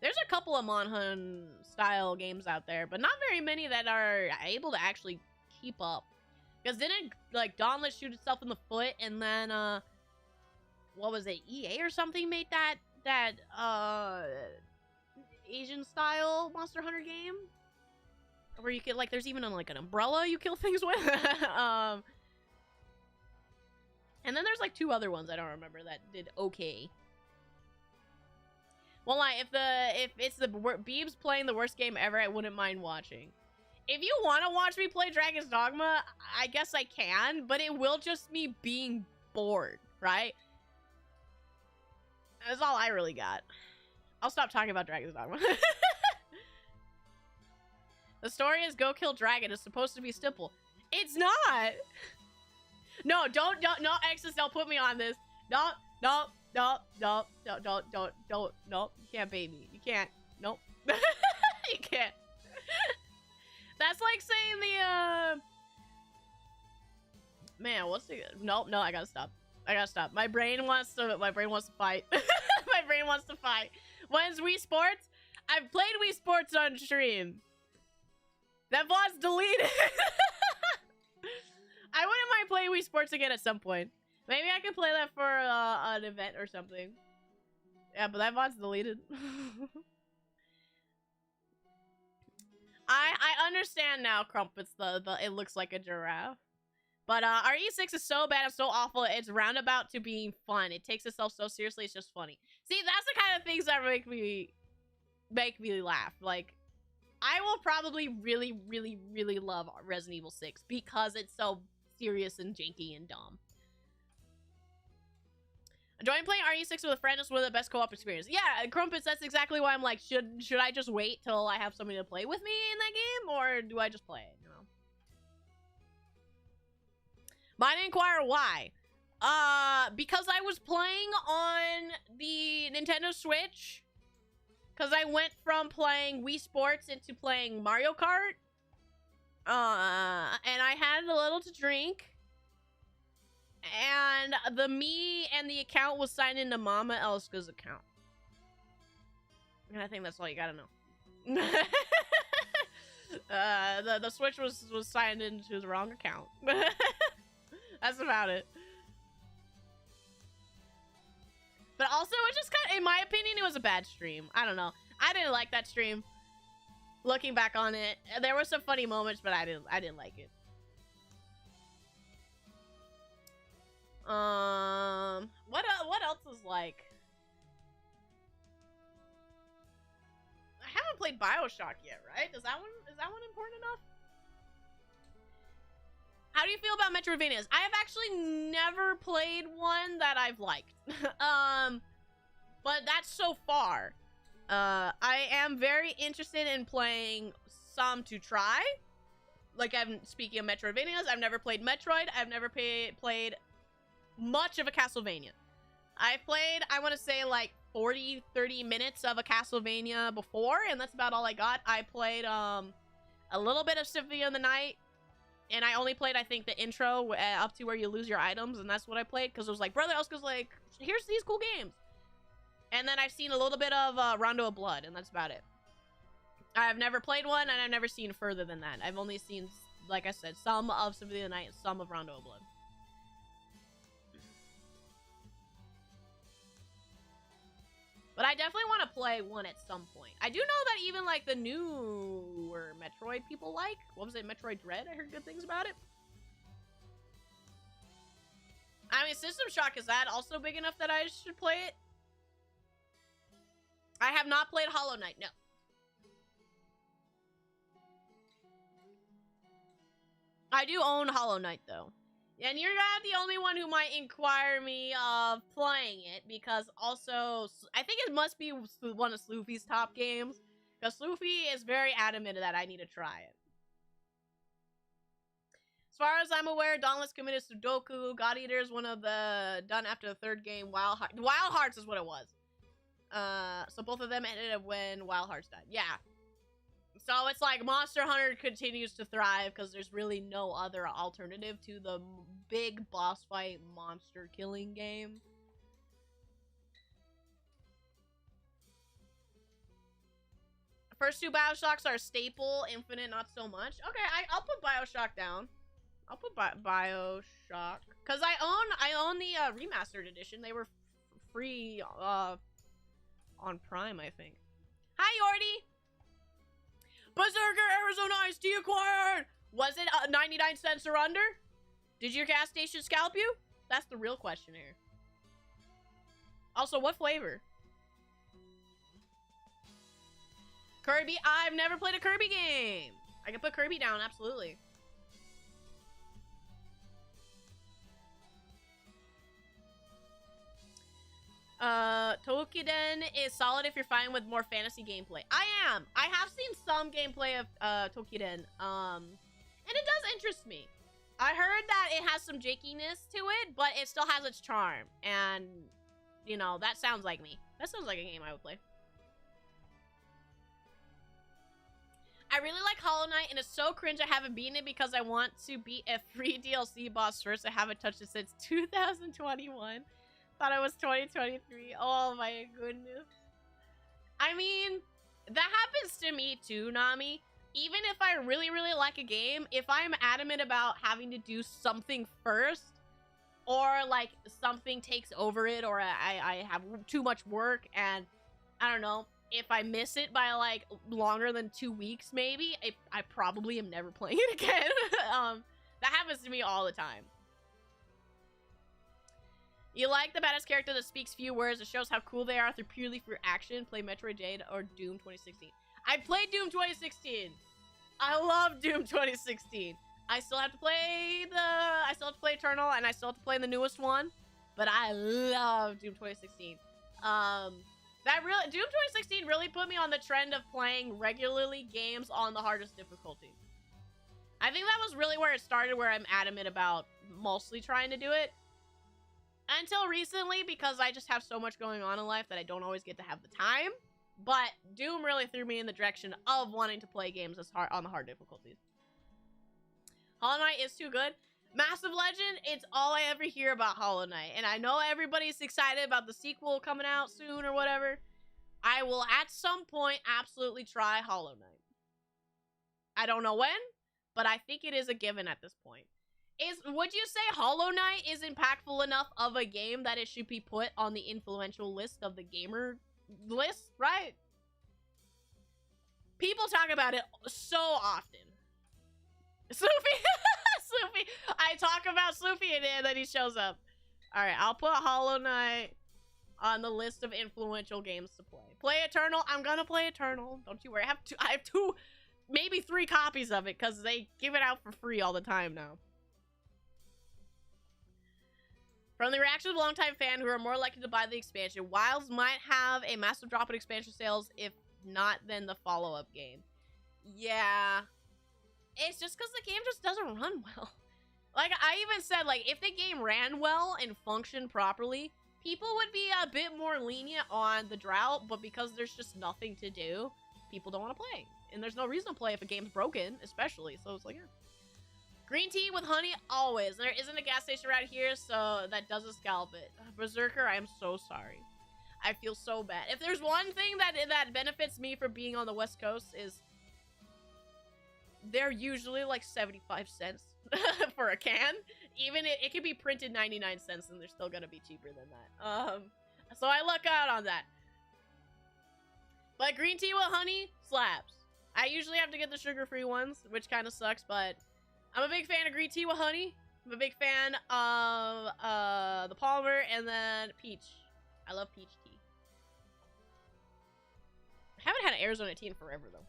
There's a couple of Monhunt style games out there, but not very many that are able to actually keep up. Because didn't, like, Dauntless shoot itself in the foot, and then, what was it, EA or something made that Asian style Monster Hunter game? Where you could, like, there's even like an umbrella you kill things with. And then there's like two other ones I don't remember that did okay. Well, like, if it's the Beebs playing the worst game ever, I wouldn't mind watching. If you want to watch me play Dragon's Dogma, I guess I can, but it will just me being bored, right? That's all I really got. I'll stop talking about Dragon's Dogma. The story is go kill dragon. It's supposed to be simple. It's not. No, don't, Exus, don't put me on this. No. You can't bait me. You can't. Nope. You can't. That's like saying the, man, what's the, no, I gotta stop. My brain wants to fight. My brain wants to fight. When's Wii Sports? I've played Wii Sports on stream. That VOD's deleted. I wouldn't mind playing Wii Sports again at some point. Maybe I could play that for an event or something. Yeah, but that VOD's deleted. I understand now, Crumpets, it looks like a giraffe. But RE6 is so bad and so awful, it's roundabout to being fun. It takes itself so seriously, it's just funny. See, that's the kind of things that make me laugh. Like, I will probably really, really, really love Resident Evil 6 because it's so serious and janky and dumb. Enjoying playing RE6 with a friend is one of the best co-op experiences. Yeah, Crumpets, that's exactly why I'm like, should I just wait till I have somebody to play with me in that game, or do I just play it, you know? Mine inquire why. Because I was playing on the Nintendo Switch. Because I went from playing Wii Sports into playing Mario Kart. And I had a little to drink. And me and the account was signed into Mama Elska's account. And I think that's all you gotta know. The Switch was signed into the wrong account. That's about it. But also, it just kind of, in my opinion, it was a bad stream. I don't know. I didn't like that stream. Looking back on it, there were some funny moments, but I didn't like it. What else is like? I haven't played BioShock yet, right? Is that one important enough? How do you feel about Metroidvanias? I have actually never played one that I've liked. But that's so far. I am very interested in playing some to try. Like, speaking of Metroidvanias, I've never played Metroid. I've never played much of a Castlevania. I've played, I want to say, like 40-30 minutes of a Castlevania before, and that's about all I got. I played a little bit of Symphony of the Night, and I only played, I think, the intro up to where you lose your items, and that's what I played, because it was like, Brother Elska's like, here's these cool games. And then I've seen a little bit of Rondo of Blood, and that's about it. I've never played one, and I've never seen further than that. I've only seen, like I said, some of Symphony of the Night and some of Rondo of Blood. But I definitely want to play one at some point. I do know that even, like, the newer Metroid people like. What was it? Metroid Dread? I heard good things about it. I mean, System Shock, is that also big enough that I should play it? I have not played Hollow Knight, no. I do own Hollow Knight, though. And you're not the only one who might inquire me of playing it, because also, I think it must be one of Sloofy's top games, because Sloofy is very adamant that I need to try it. As far as I'm aware, Dauntless committed Sudoku. God Eater is one of the done after the third game. Wild Hearts is what it was. So both of them ended when Wild Hearts died. Yeah. So it's like Monster Hunter continues to thrive because there's really no other alternative to the big boss fight monster killing game. First two Bioshocks are staple. Infinite, not so much. Okay, I'll put Bioshock down. I'll put Bioshock because I own the remastered edition. They were free on Prime, I think. Hi, Yordi. Berserker Arizona Iced Tea acquired! Was it 99 cents or under? Did your gas station scalp you? That's the real question here. Also, what flavor? Kirby, I've never played a Kirby game. I can put Kirby down, absolutely. Tokiden is solid if you're fine with more fantasy gameplay. I am. I have seen some gameplay of Tokiden, and it does interest me. I heard that it has some jankiness to it, but it still has its charm, and you know, that sounds like me. That sounds like a game I would play. I really like Hollow Knight, and it's so cringe I haven't beaten it because I want to beat a free DLC boss first. I haven't touched it since 2021. Thought it was 2023. Oh my goodness. I mean, that happens to me too, Nami. Even if I really, really like a game, if I'm adamant about having to do something first, or like something takes over it, or I have too much work, and I don't know, if I miss it by like longer than 2 weeks, maybe, I probably am never playing it again. That happens to me all the time. You like the badass character that speaks few words. It shows how cool they are through purely for action. Play Metroid Jade or Doom 2016. I played Doom 2016. I love Doom 2016. I still have to play Eternal, and I still have to play the newest one. But I love Doom 2016. Doom 2016 really put me on the trend of playing regularly games on the hardest difficulty. I think that was really where it started, where I'm adamant about mostly trying to do it. Until recently, because I just have so much going on in life that I don't always get to have the time. But Doom really threw me in the direction of wanting to play games on the hard difficulties. Hollow Knight is too good. Massive Legend, it's all I ever hear about Hollow Knight. And I know everybody's excited about the sequel coming out soon or whatever. I will at some point absolutely try Hollow Knight. I don't know when, but I think it is a given at this point. Would you say Hollow Knight is impactful enough of a game that it should be put on the influential list of the gamer list, right? People talk about it so often. Sloopy! Sloopy! I talk about Sloopy and then he shows up. Alright, I'll put Hollow Knight on the list of influential games to play. Play Eternal. I'm gonna play Eternal. Don't you worry. I have two, maybe 3 copies of it because they give it out for free all the time now. From the reaction of a longtime fan who are more likely to buy the expansion, Wilds might have a massive drop in expansion sales, if not then the follow-up game. Yeah. It's just because the game just doesn't run well. Like, I even said, like, if the game ran well and functioned properly, people would be a bit more lenient on the drought, but because there's just nothing to do, people don't want to play. And there's no reason to play if a game's broken, especially, so it's like, yeah. Green tea with honey, always. There isn't a gas station around here, so that doesn't scalp it. Berserker, I am so sorry. I feel so bad. If there's one thing that benefits me for being on the West Coast is they're usually like 75 cents for a can. Even it could be printed 99 cents and they're still gonna be cheaper than that. So I luck out on that. But green tea with honey slaps. I usually have to get the sugar-free ones, which kind of sucks, but I'm a big fan of green tea with honey. I'm a big fan of the Palmer and then peach. I love peach tea. I haven't had an Arizona tea in forever, though.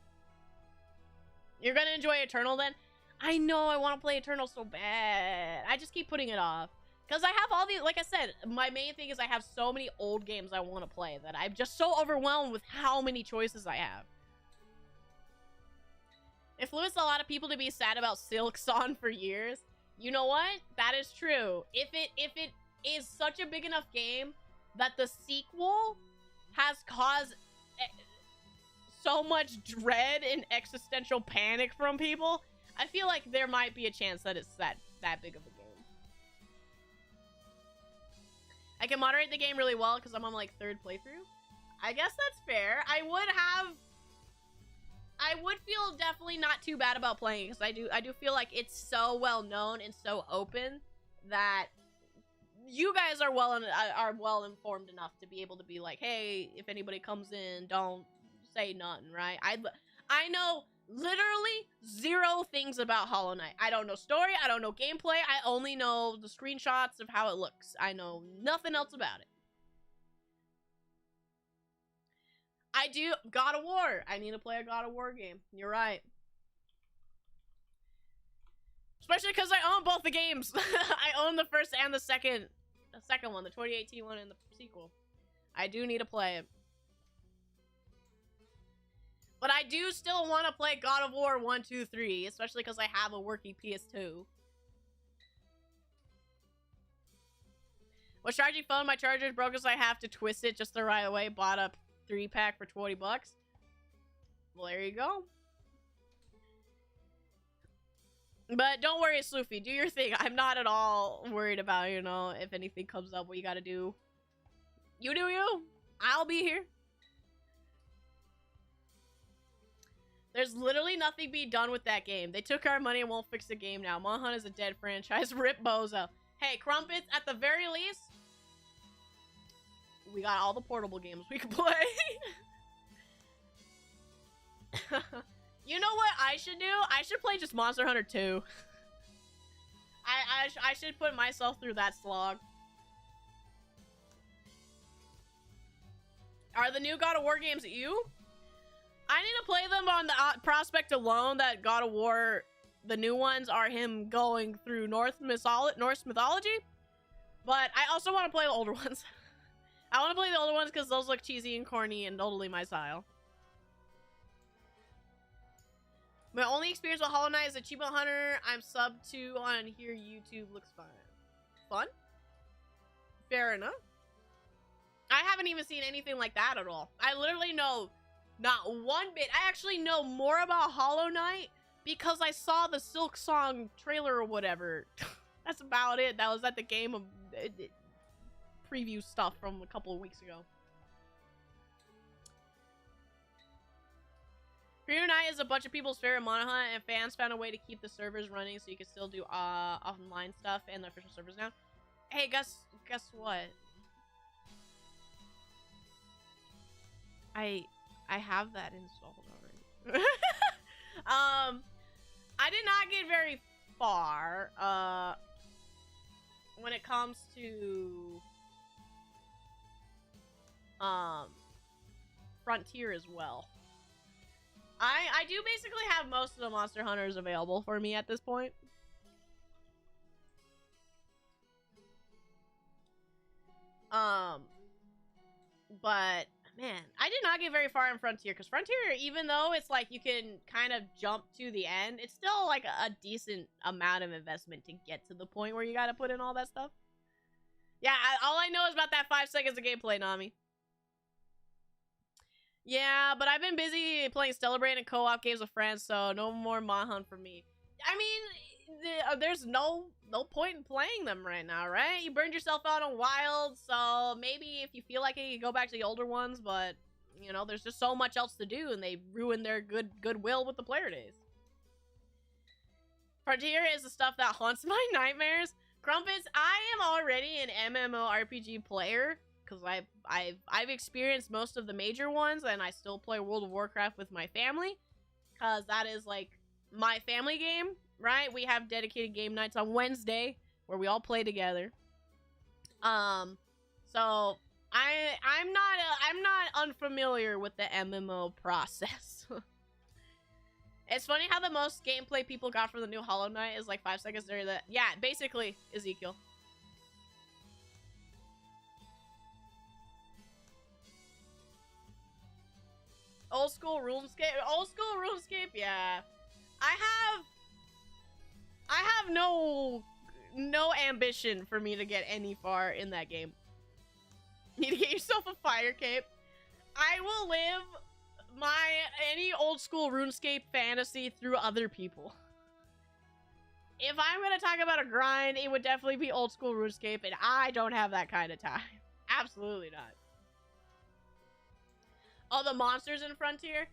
You're gonna enjoy Eternal, then? I know, I want to play Eternal so bad. I just keep putting it off. Because I have all these, like I said, my main thing is I have so many old games I want to play that I'm just so overwhelmed with how many choices I have. Influenced a lot of people to be sad about Silk Song for years. You know what? That is true. If it is such a big enough game that the sequel has caused so much dread and existential panic from people, I feel like there might be a chance that it's that big of a game. I can moderate the game really well because I'm on like 3rd playthrough. I guess that's fair. I would feel definitely not too bad about playing because I do feel like it's so well known and so open that you guys are well informed enough to be able to be like, hey, if anybody comes in, don't say nothing, right? I know literally 0 things about Hollow Knight. I don't know story, I don't know gameplay, I only know the screenshots of how it looks. I know nothing else about it. I do. God of War. I need to play a God of War game. You're right. Especially because I own both the games. I own the first and the second one, the 2018 one and the sequel. I do need to play it. But I do still want to play God of War 1, 2, 3, especially because I have a working PS2. Was charging phone, my charger's broken, so I have to twist it just the right way. Bought a 3-pack for 20 bucks. Well, there you go. But don't worry, Sloofy. Do your thing. I'm not at all worried about, you know, if anything comes up, what you gotta do. You do you. I'll be here. There's literally nothing being done with that game. They took our money and won't fix the game now. Monhunt is a dead franchise. Rip Bozo. Hey, Crumpets, at the very least, we got all the portable games we can play. You know what I should do? I should play just Monster Hunter 2. I should put myself through that slog. Are the new God of War games you? I need to play them on the prospect alone that God of War, the new ones, are him going through Norse mythology. But I also want to play the older ones. I want to play the older ones because those look cheesy and corny and totally my style. My only experience with Hollow Knight is Achievement Hunter. I'm sub 2 on here. YouTube looks fine. Fun? Fair enough. I haven't even seen anything like that at all. I literally know not one bit. I actually know more about Hollow Knight because I saw the Silk Song trailer or whatever. That's about it. That was at the game of preview stuff from a couple of weeks ago. Freedom Night is a bunch of people's favorite Monohunt, and fans found a way to keep the servers running so you can still do offline stuff and the official servers now. Hey, guess what? I have that installed already. I did not get very far when it comes to Frontier as well. I do basically have most of the Monster Hunters available for me at this point. But man, I did not get very far in Frontier, because Frontier, even though it's like you can kind of jump to the end, it's still like a decent amount of investment to get to the point where you gotta put in all that stuff. Yeah, all I know is about that 5 seconds of gameplay, Nami. Yeah, but I've been busy playing Celebrate and co-op games with friends, so no more Monhunt for me. I mean, there's no point in playing them right now, right? You burned yourself out on Wild, so maybe if you feel like it, you go back to the older ones, but, you know, there's just so much else to do, and they ruin their goodwill with the player days. Frontier is the stuff that haunts my nightmares. Crumpets, I am already an MMORPG player, because I've experienced most of the major ones, and I still play World of Warcraft with my family, because that is, like, my family game, right? We have dedicated game nights on Wednesday, where we all play together. So, I'm not unfamiliar with the MMO process. It's funny how the most gameplay people got from the new Hollow Knight is, like, 5 seconds during the... Yeah, basically, Ezekiel. Old school RuneScape, yeah. I have no ambition for me to get any far in that game. Need to get yourself a fire cape. I will live any old school RuneScape fantasy through other people. If I'm gonna talk about a grind, it would definitely be old school RuneScape, and I don't have that kind of time. Absolutely not. All the monsters in Frontier.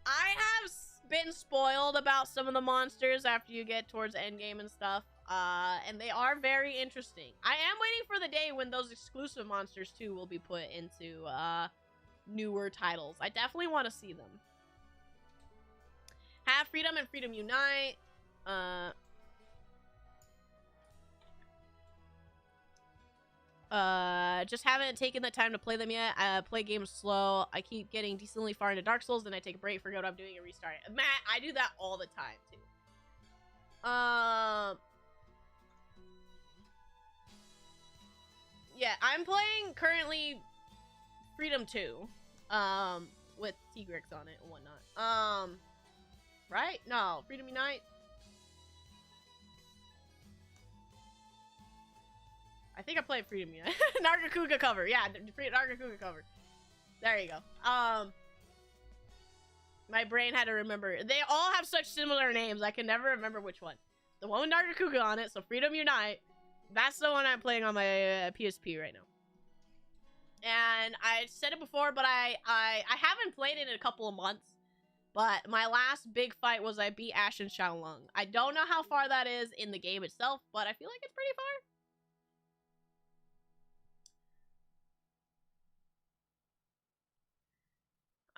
I have been spoiled about some of the monsters after you get towards endgame and stuff. And they are very interesting. I am waiting for the day when those exclusive monsters too will be put into newer titles. I definitely want to see them. Have Freedom and Freedom Unite. Just haven't taken the time to play them yet. Play games slow. I keep getting decently far into Dark Souls, then I take a break, forget what I'm doing, and restart it. Matt, I do that all the time, too. Yeah, I'm playing currently Freedom 2. With Tigrex on it and whatnot. Right? No, Freedom Unite. I think I played Freedom Unite. Nargacuga cover. Yeah, Nargacuga cover. There you go. My brain had to remember. They all have such similar names. I can never remember which one. The one with Nargacuga on it, so Freedom Unite. That's the one I'm playing on my PSP right now. And I said it before, but I haven't played it in a couple of months. But my last big fight was I beat Ash and Xiaolong. I don't know how far that is in the game itself, but I feel like it's pretty far.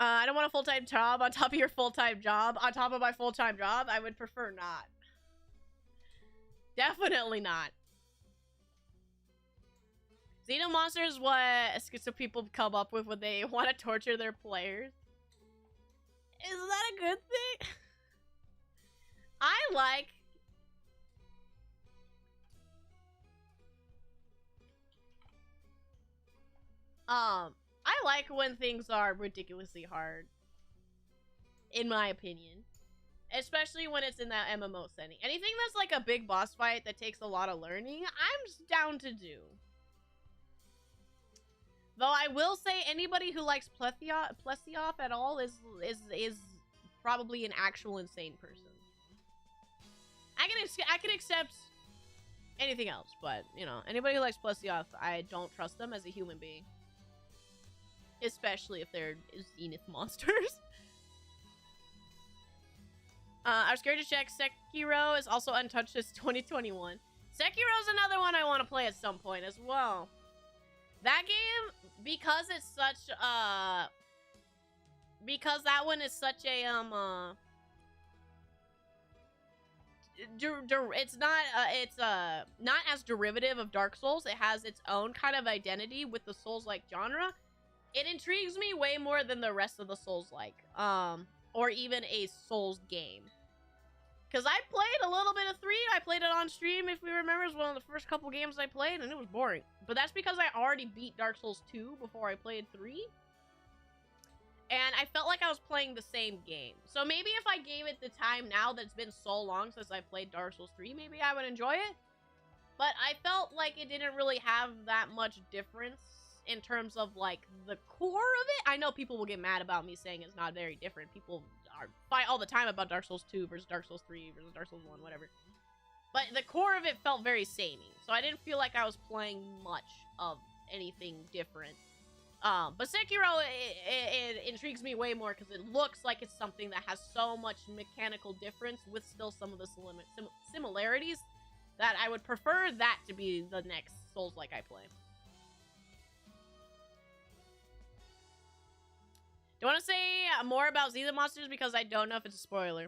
I don't want a full-time job on top of your full-time job. On top of my full-time job, I would prefer not. Definitely not. Xenomonster is what schizo people come up with when they want to torture their players. Is that a good thing? I like when things are ridiculously hard. In my opinion. Especially when it's in that MMO setting. Anything that's like a big boss fight that takes a lot of learning, I'm just down to do. Though I will say anybody who likes Plesioth at all is probably an actual insane person. I can accept anything else, but you know, anybody who likes Plesioth, I don't trust them as a human being. Especially if they're Zenith monsters. I was scared to check. Sekiro is also untouched as 2021. Sekiro's another one I want to play at some point as well. That game, because it's such because that one is such a it's not as derivative of Dark Souls. It has its own kind of identity with the Souls-like genre. It intrigues me way more than the rest of the Souls-like, or even a Souls game. Because I played a little bit of 3. I played it on stream, if we remember. It was one of the first couple games I played, and it was boring. But that's because I already beat Dark Souls 2 before I played 3. And I felt like I was playing the same game. So maybe if I gave it the time now that it's been so long since I played Dark Souls 3, maybe I would enjoy it. But I felt like it didn't really have that much difference in terms of, like, the core of it. I know people will get mad about me saying it's not very different. People fight all the time about Dark Souls 2 versus Dark Souls 3 versus Dark Souls 1, whatever. But the core of it felt very samey. So I didn't feel like I was playing much of anything different. But Sekiro, it intrigues me way more because it looks like it's something that has so much mechanical difference with still some of the similarities that I would prefer that to be the next Souls-like I play. Do you want to say more about Xenomonsters because I don't know if it's a spoiler?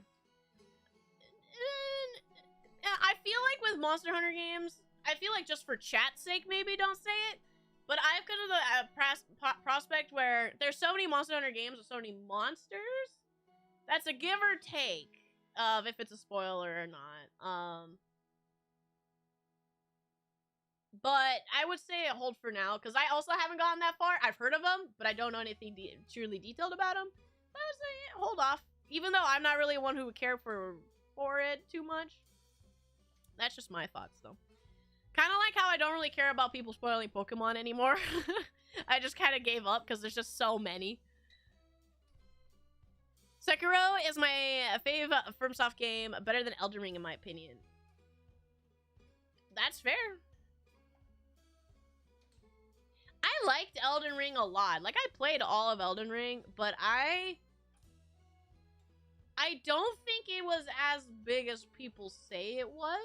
I feel like with Monster Hunter games, I feel like just for chat's sake, maybe don't say it. But I've come to the prospect where there's so many Monster Hunter games with so many monsters. That's a give or take of if it's a spoiler or not. But I would say it hold for now, because I also haven't gotten that far. I've heard of them, but I don't know anything truly detailed about them. But I would say hold off, even though I'm not really one who would care for it too much. That's just my thoughts, though. Kind of like how I don't really care about people spoiling Pokemon anymore. I just kind of gave up because there's just so many. Sekiro is my favorite FromSoft game, better than Elden Ring in my opinion. That's fair. I liked Elden Ring a lot. Like, I played all of Elden Ring, but I don't think it was as big as people say it was,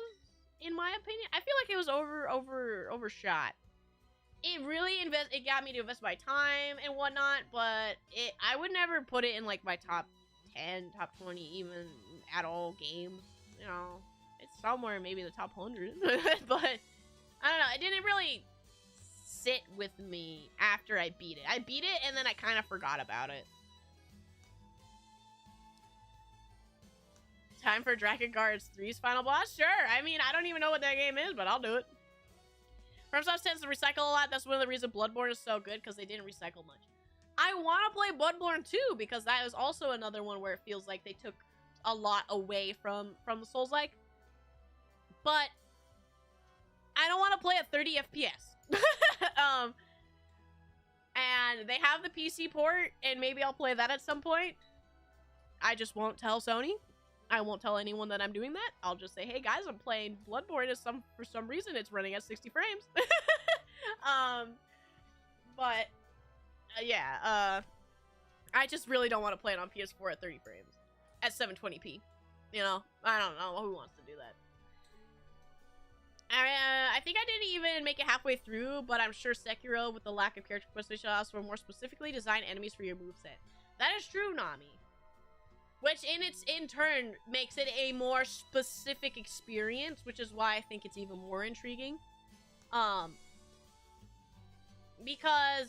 in my opinion. I feel like it was overshot. It really it got me to invest my time and whatnot, but I would never put it in, like, my top 10, top 20, even at all games. You know, it's somewhere maybe the top 100. But, I don't know, it didn't really sit with me after I beat it. I beat it and then I kind of forgot about it. Time for Drakengard's 3's final boss? Sure. I mean, I don't even know what that game is, but I'll do it. FromSoft tends to recycle a lot. That's one of the reasons Bloodborne is so good, because they didn't recycle much. I want to play Bloodborne too, because that is also another one where it feels like they took a lot away from the Souls-like. But I don't want to play at 30 FPS. And they have the PC port, and maybe I'll play that at some point. I just won't tell Sony. I won't tell anyone that I'm doing that. I'll just say, hey guys, I'm playing Bloodborne. For some reason, it's running at 60 frames. Yeah, I just really don't want to play it on PS4 at 30 frames. At 720p. You know, I don't know who wants to do that. I think I didn't even make it halfway through, but I'm sure Sekiro, with the lack of character customization, also more specifically designed enemies for your moveset. That is true, Nami. Which in turn makes it a more specific experience, which is why I think it's even more intriguing. Because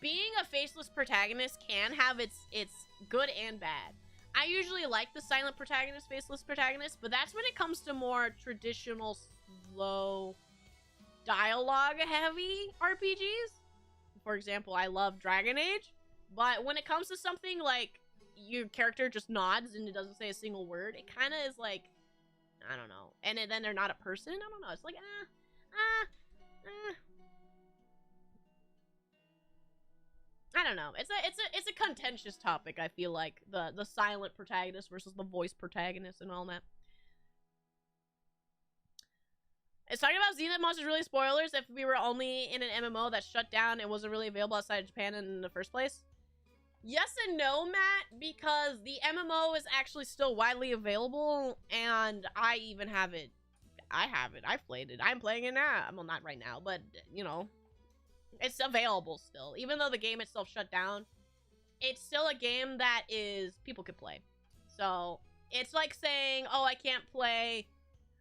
being a faceless protagonist can have its good and bad. I usually like the silent protagonist, faceless protagonist, but that's when it comes to more traditional, slow, dialogue-heavy RPGs. For example, I love Dragon Age, but when it comes to something like your character just nods and it doesn't say a single word, it kind of is like, I don't know. And then they're not a person? I don't know. It's like, I don't know. It's a contentious topic, I feel like. The silent protagonist versus the voice protagonist and all that. It's talking about Zenith Monsters really spoilers if we were only in an MMO that shut down and wasn't really available outside of Japan in the first place? Yes and no, Matt, because the MMO is actually still widely available, and I even have it. I have it. I've played it. I'm playing it now. Well, not right now, but, you know, it's available still. Even though the game itself shut down, it's still a game that people could play. So, it's like saying, oh, I can't play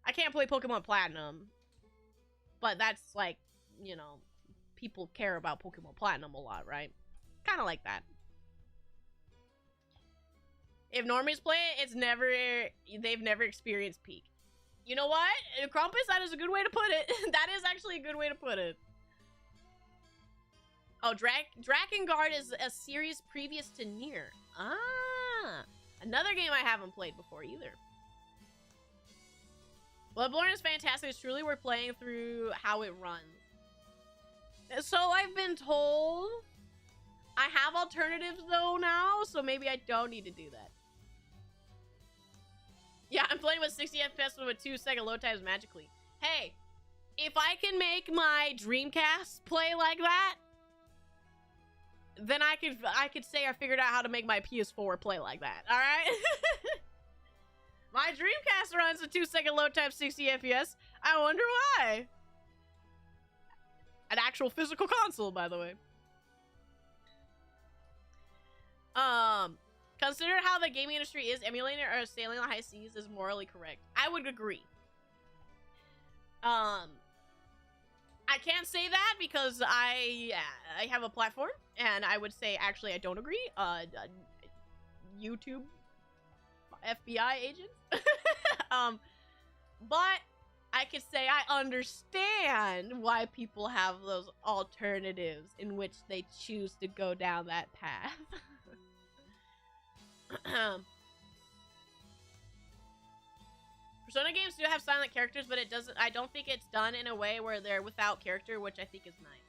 Pokemon Platinum. But that's like, you know, people care about Pokemon Platinum a lot, right? Kind of like that. If normies play it, they've never experienced peak. You know what? Krampus, that is a good way to put it. That is actually a good way to put it. Oh, Drakengard is a series previous to Nier. Ah, another game I haven't played before either. Bloodborne is fantastic. It's truly worth playing through how it runs. So I've been told. I have alternatives though now, so maybe I don't need to do that. Yeah, I'm playing with 60 FPS with 2-second load times magically. Hey, if I can make my Dreamcast play like that, then I could say I figured out how to make my PS4 play like that. All right. My Dreamcast runs a 2-second load time 60 FPS. I wonder why. An actual physical console, by the way. Consider how the gaming industry is emulating or sailing on high seas is morally correct. I would agree. I can't say that because I have a platform, and I would say actually I don't agree. YouTube FBI agents. But I could say I understand why people have those alternatives in which they choose to go down that path. Persona games do have silent characters, but I don't think it's done in a way where they're without character, which I think is nice.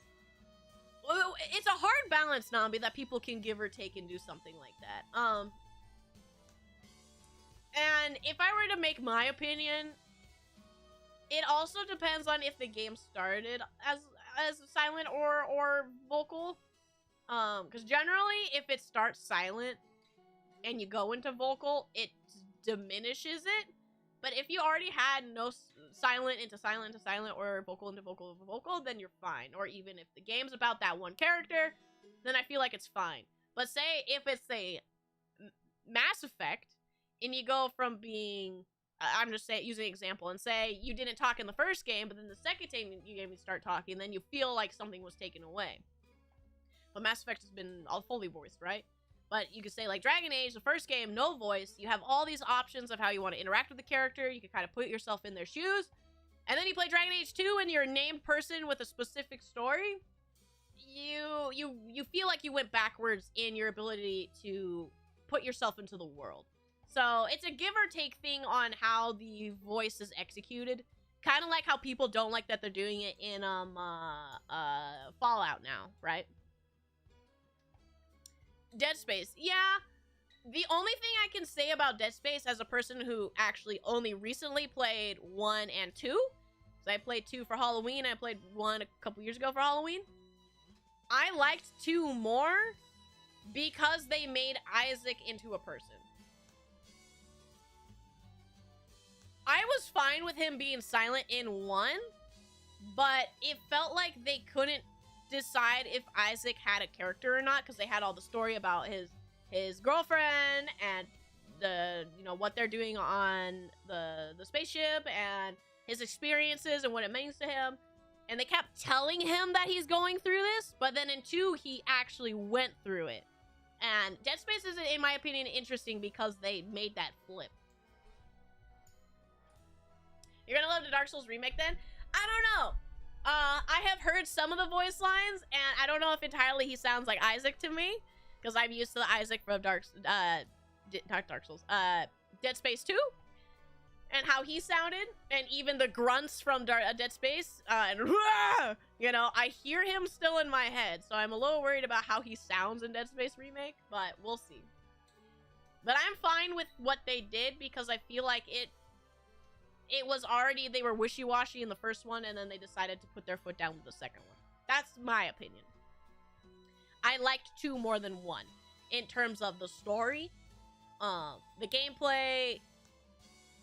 Well, it's a hard balance, Nambi, that people can give or take and do something like that. And if I were to make my opinion, it also depends on if the game started as silent or vocal. Because generally, if it starts silent and you go into vocal, it diminishes it. But if you already had no silent into silent into silent or vocal into vocal into vocal, then you're fine. Or even if the game's about that one character, then I feel like it's fine. But say if it's a Mass Effect, and you go from being I'm just using an example, and say you didn't talk in the first game, but then the second time you start talking, then you feel like something was taken away. But Mass Effect has been all fully voiced, right? But you could say, like, Dragon Age, the first game, no voice. You have all these options of how you want to interact with the character. You can kind of put yourself in their shoes. And then you play Dragon Age 2, and you're a named person with a specific story. You feel like you went backwards in your ability to put yourself into the world. So it's a give or take thing on how the voice is executed. Kind of like how people don't like that they're doing it in Fallout now, right? Dead Space, yeah. The only thing I can say about Dead Space as a person who actually only recently played 1 and 2, so I played 2 for Halloween, I played 1 a couple years ago for Halloween. I liked 2 more because they made Isaac into a person. I was fine with him being silent in 1, but it felt like they couldn't decide if Isaac had a character or not because they had all the story about his girlfriend and the what they're doing on the spaceship and his experiences and what it means to him, and they kept telling him that he's going through this, but then in 2 he actually went through it. And Dead Space is, in my opinion, interesting because they made that flip. You're gonna love the Dark Souls remake then? I don't know. I have heard some of the voice lines, and I don't know if entirely he sounds like Isaac to me, because I'm used to the Isaac from Dead Space 2, and how he sounded, and even the grunts from Dead Space, and I hear him still in my head, so I'm a little worried about how he sounds in Dead Space Remake, but we'll see. But I'm fine with what they did, because I feel like it was already, they were wishy-washy in the first one, and then they decided to put their foot down with the second one. That's my opinion. I liked 2 more than 1 in terms of the story. The gameplay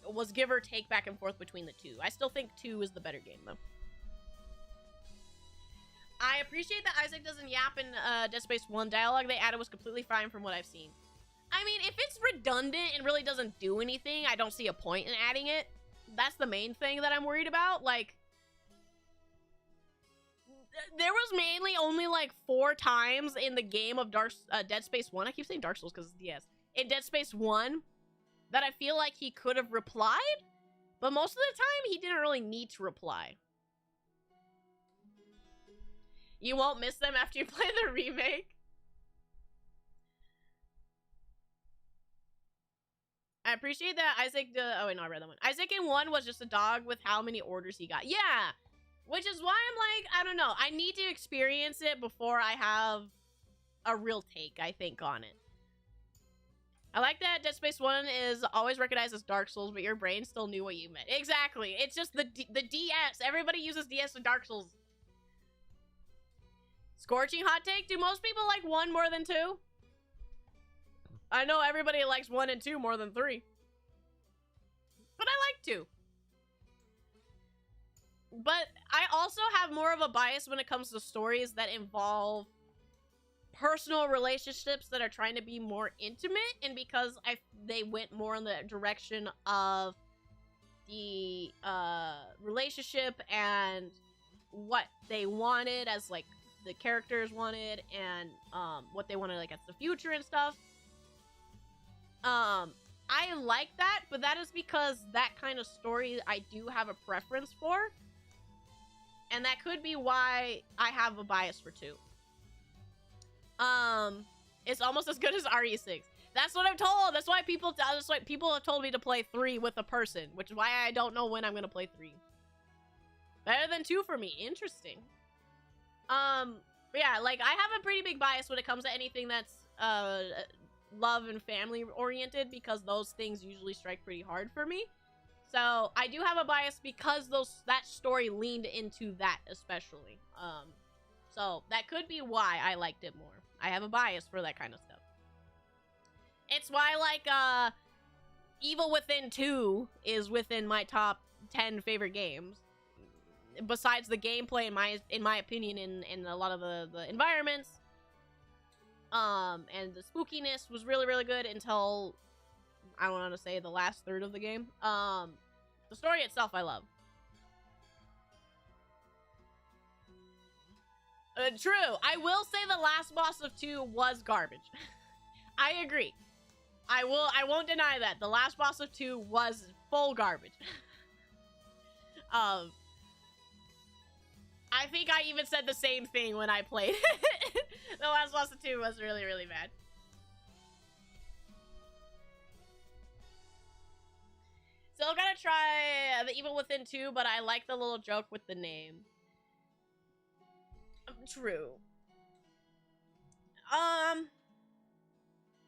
was give or take back and forth between the 2. I still think 2 is the better game, though. I appreciate that Isaac doesn't yap in Dead Space 1 dialogue. They added was completely fine from what I've seen. I mean, if it's redundant and really doesn't do anything, I don't see a point in adding it. That's the main thing that I'm worried about. Like, there was mainly only like 4 times in the game of Dead Space 1. I keep saying Dark Souls because it's DS. In Dead Space 1 that I feel like he could have replied, but most of the time he didn't really need to reply. You won't miss them after you play the remake. I appreciate that Isaac, oh wait, no, I read that one. Isaac in 1 was just a dog with how many orders he got. Yeah, which is why I'm like, I don't know. I need to experience it before I have a real take, I think, on it. I like that Dead Space 1 is always recognized as Dark Souls, but your brain still knew what you meant. Exactly. It's just the DS. Everybody uses DS in Dark Souls. Scorching hot take. Do most people like 1 more than 2? I know everybody likes 1 and 2 more than 3. But I like 2. But I also have more of a bias when it comes to stories that involve personal relationships that are trying to be more intimate, and because they went more in the direction of the relationship and what they wanted as like the characters wanted, and what they wanted like as the future and stuff. I like that, but that is because that kind of story I do have a preference for, and that could be why I have a bias for 2. It's almost as good as RE6. That's what I'm told. That's why people have told me to play 3 with a person, which is why I don't know when I'm gonna play 3. Better than 2 for me. Interesting. But yeah, like, I have a pretty big bias when it comes to anything that's love and family oriented, because those things usually strike pretty hard for me. So I do have a bias because that story leaned into that especially. So that could be why I liked it more. I have a bias for that kind of stuff. It's why, like, Evil Within 2 is within my top 10 favorite games. Besides the gameplay, in my opinion, in a lot of the environments. And the spookiness was really, really good until I don't want to say the last third of the game. The story itself I love. True. I will say the last boss of 2 was garbage. I agree. I won't deny that. The last boss of 2 was full garbage. I think I even said the same thing when I played it. The last boss of 2 was really, really bad. Still gotta try the Evil Within 2, but I like the little joke with the name. True.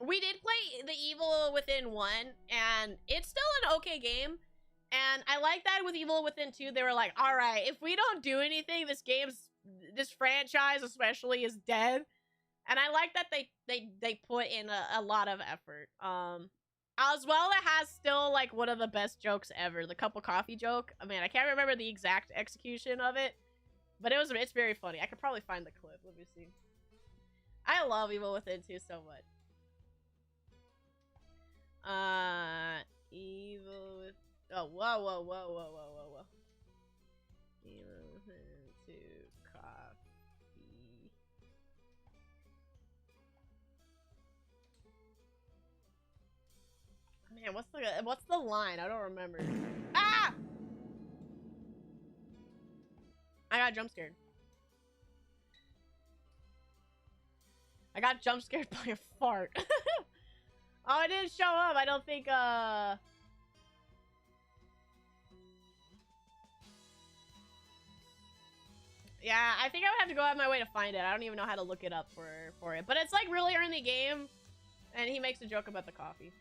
We did play the Evil Within 1, and it's still an okay game. And I like that with Evil Within 2, they were like, alright, if we don't do anything, this franchise especially is dead. And I like that they put in a lot of effort. As well, it has still, like, one of the best jokes ever. The cup of coffee joke. I mean, I can't remember the exact execution of it. But it's very funny. I could probably find the clip. Let me see. I love Evil Within 2 so much. Evil with... Oh, whoa. Evil Within 2 coffee. Man, what's the line? I don't remember. Ah! I got jump scared. I got jump scared by a fart. Oh, it didn't show up. I don't think, yeah, I think I would have to go out of my way to find it. I don't even know how to look it up for it. But it's, like, really early game. And he makes a joke about the coffee.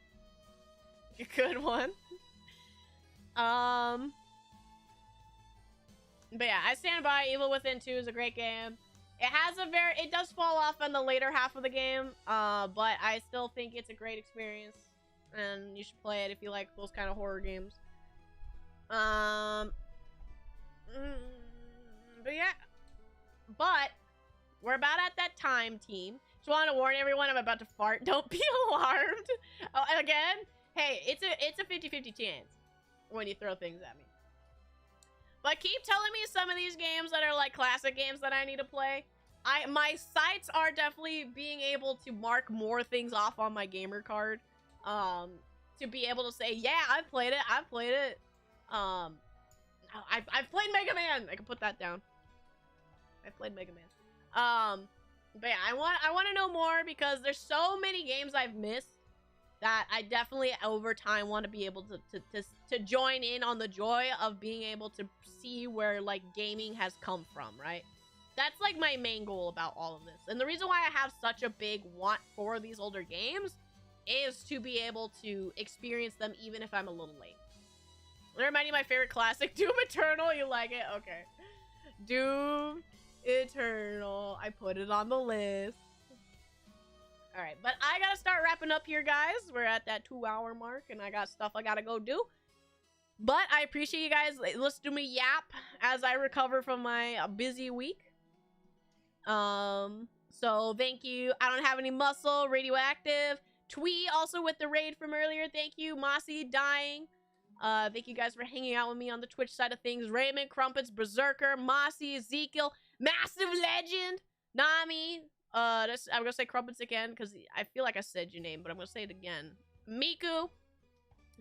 A good one. But yeah, I stand by. Evil Within 2 is a great game. It does fall off in the later half of the game, but I still think it's a great experience, and you should play it if you like those kind of horror games. But yeah, but we're about at that time, team. Just want to warn everyone, I'm about to fart. Don't be alarmed. Oh, and again, hey, it's a 50-50 chance when you throw things at me. But keep telling me some of these games that are like classic games that I need to play. My sights are definitely being able to mark more things off on my gamer card. To be able to say, yeah, I've played it. I've played it. I've played Mega Man. I can put that down. I played Mega Man. But yeah, I want to know more because there's so many games I've missed that I definitely over time want to be able to join in on the joy of being able to see where like gaming has come from, right? That's like my main goal about all of this. And the reason why I have such a big want for these older games is to be able to experience them even if I'm a little late. They remind you of my favorite classic, Doom Eternal. You like it? Okay. Doom Eternal. I put it on the list. Alright, but I gotta start wrapping up here, guys. We're at that 2-hour mark, and I got stuff I gotta go do. But I appreciate you guys listening to me yap as I recover from my busy week. So thank you. I don't have any muscle. Radioactive. Twee also with the raid from earlier. Thank you. Mossy dying. Thank you guys for hanging out with me on the Twitch side of things. Raymond, Crumpets, Berserker, Mossy, Ezekiel, Massive Legend, Nami. I'm gonna say Crumpets again because I feel like I said your name, but I'm gonna say it again. Miku,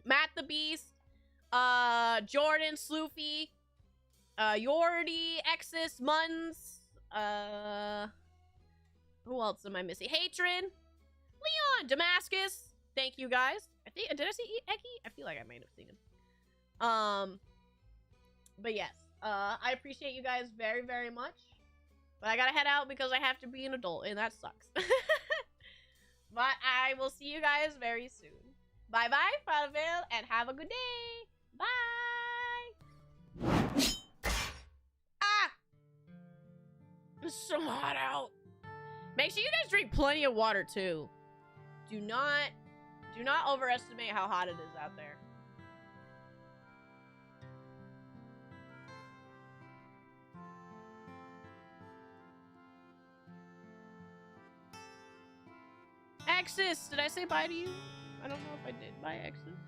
Matt the Beast, Jordan, Sloofy, Yordi, Exis, Muns, who else am I missing? Hatred, Leon, Damascus. Thank you guys. Did I see Eki? I feel like I might have seen him. But yes, I appreciate you guys very, very much. But I gotta head out because I have to be an adult, and that sucks. But I will see you guys very soon. Bye-bye, farewell, and have a good day. Bye! Ah! It's so hot out. Make sure you guys drink plenty of water, too. Do not overestimate how hot it is out there. Axis, did I say bye to you? I don't know if I did by accident.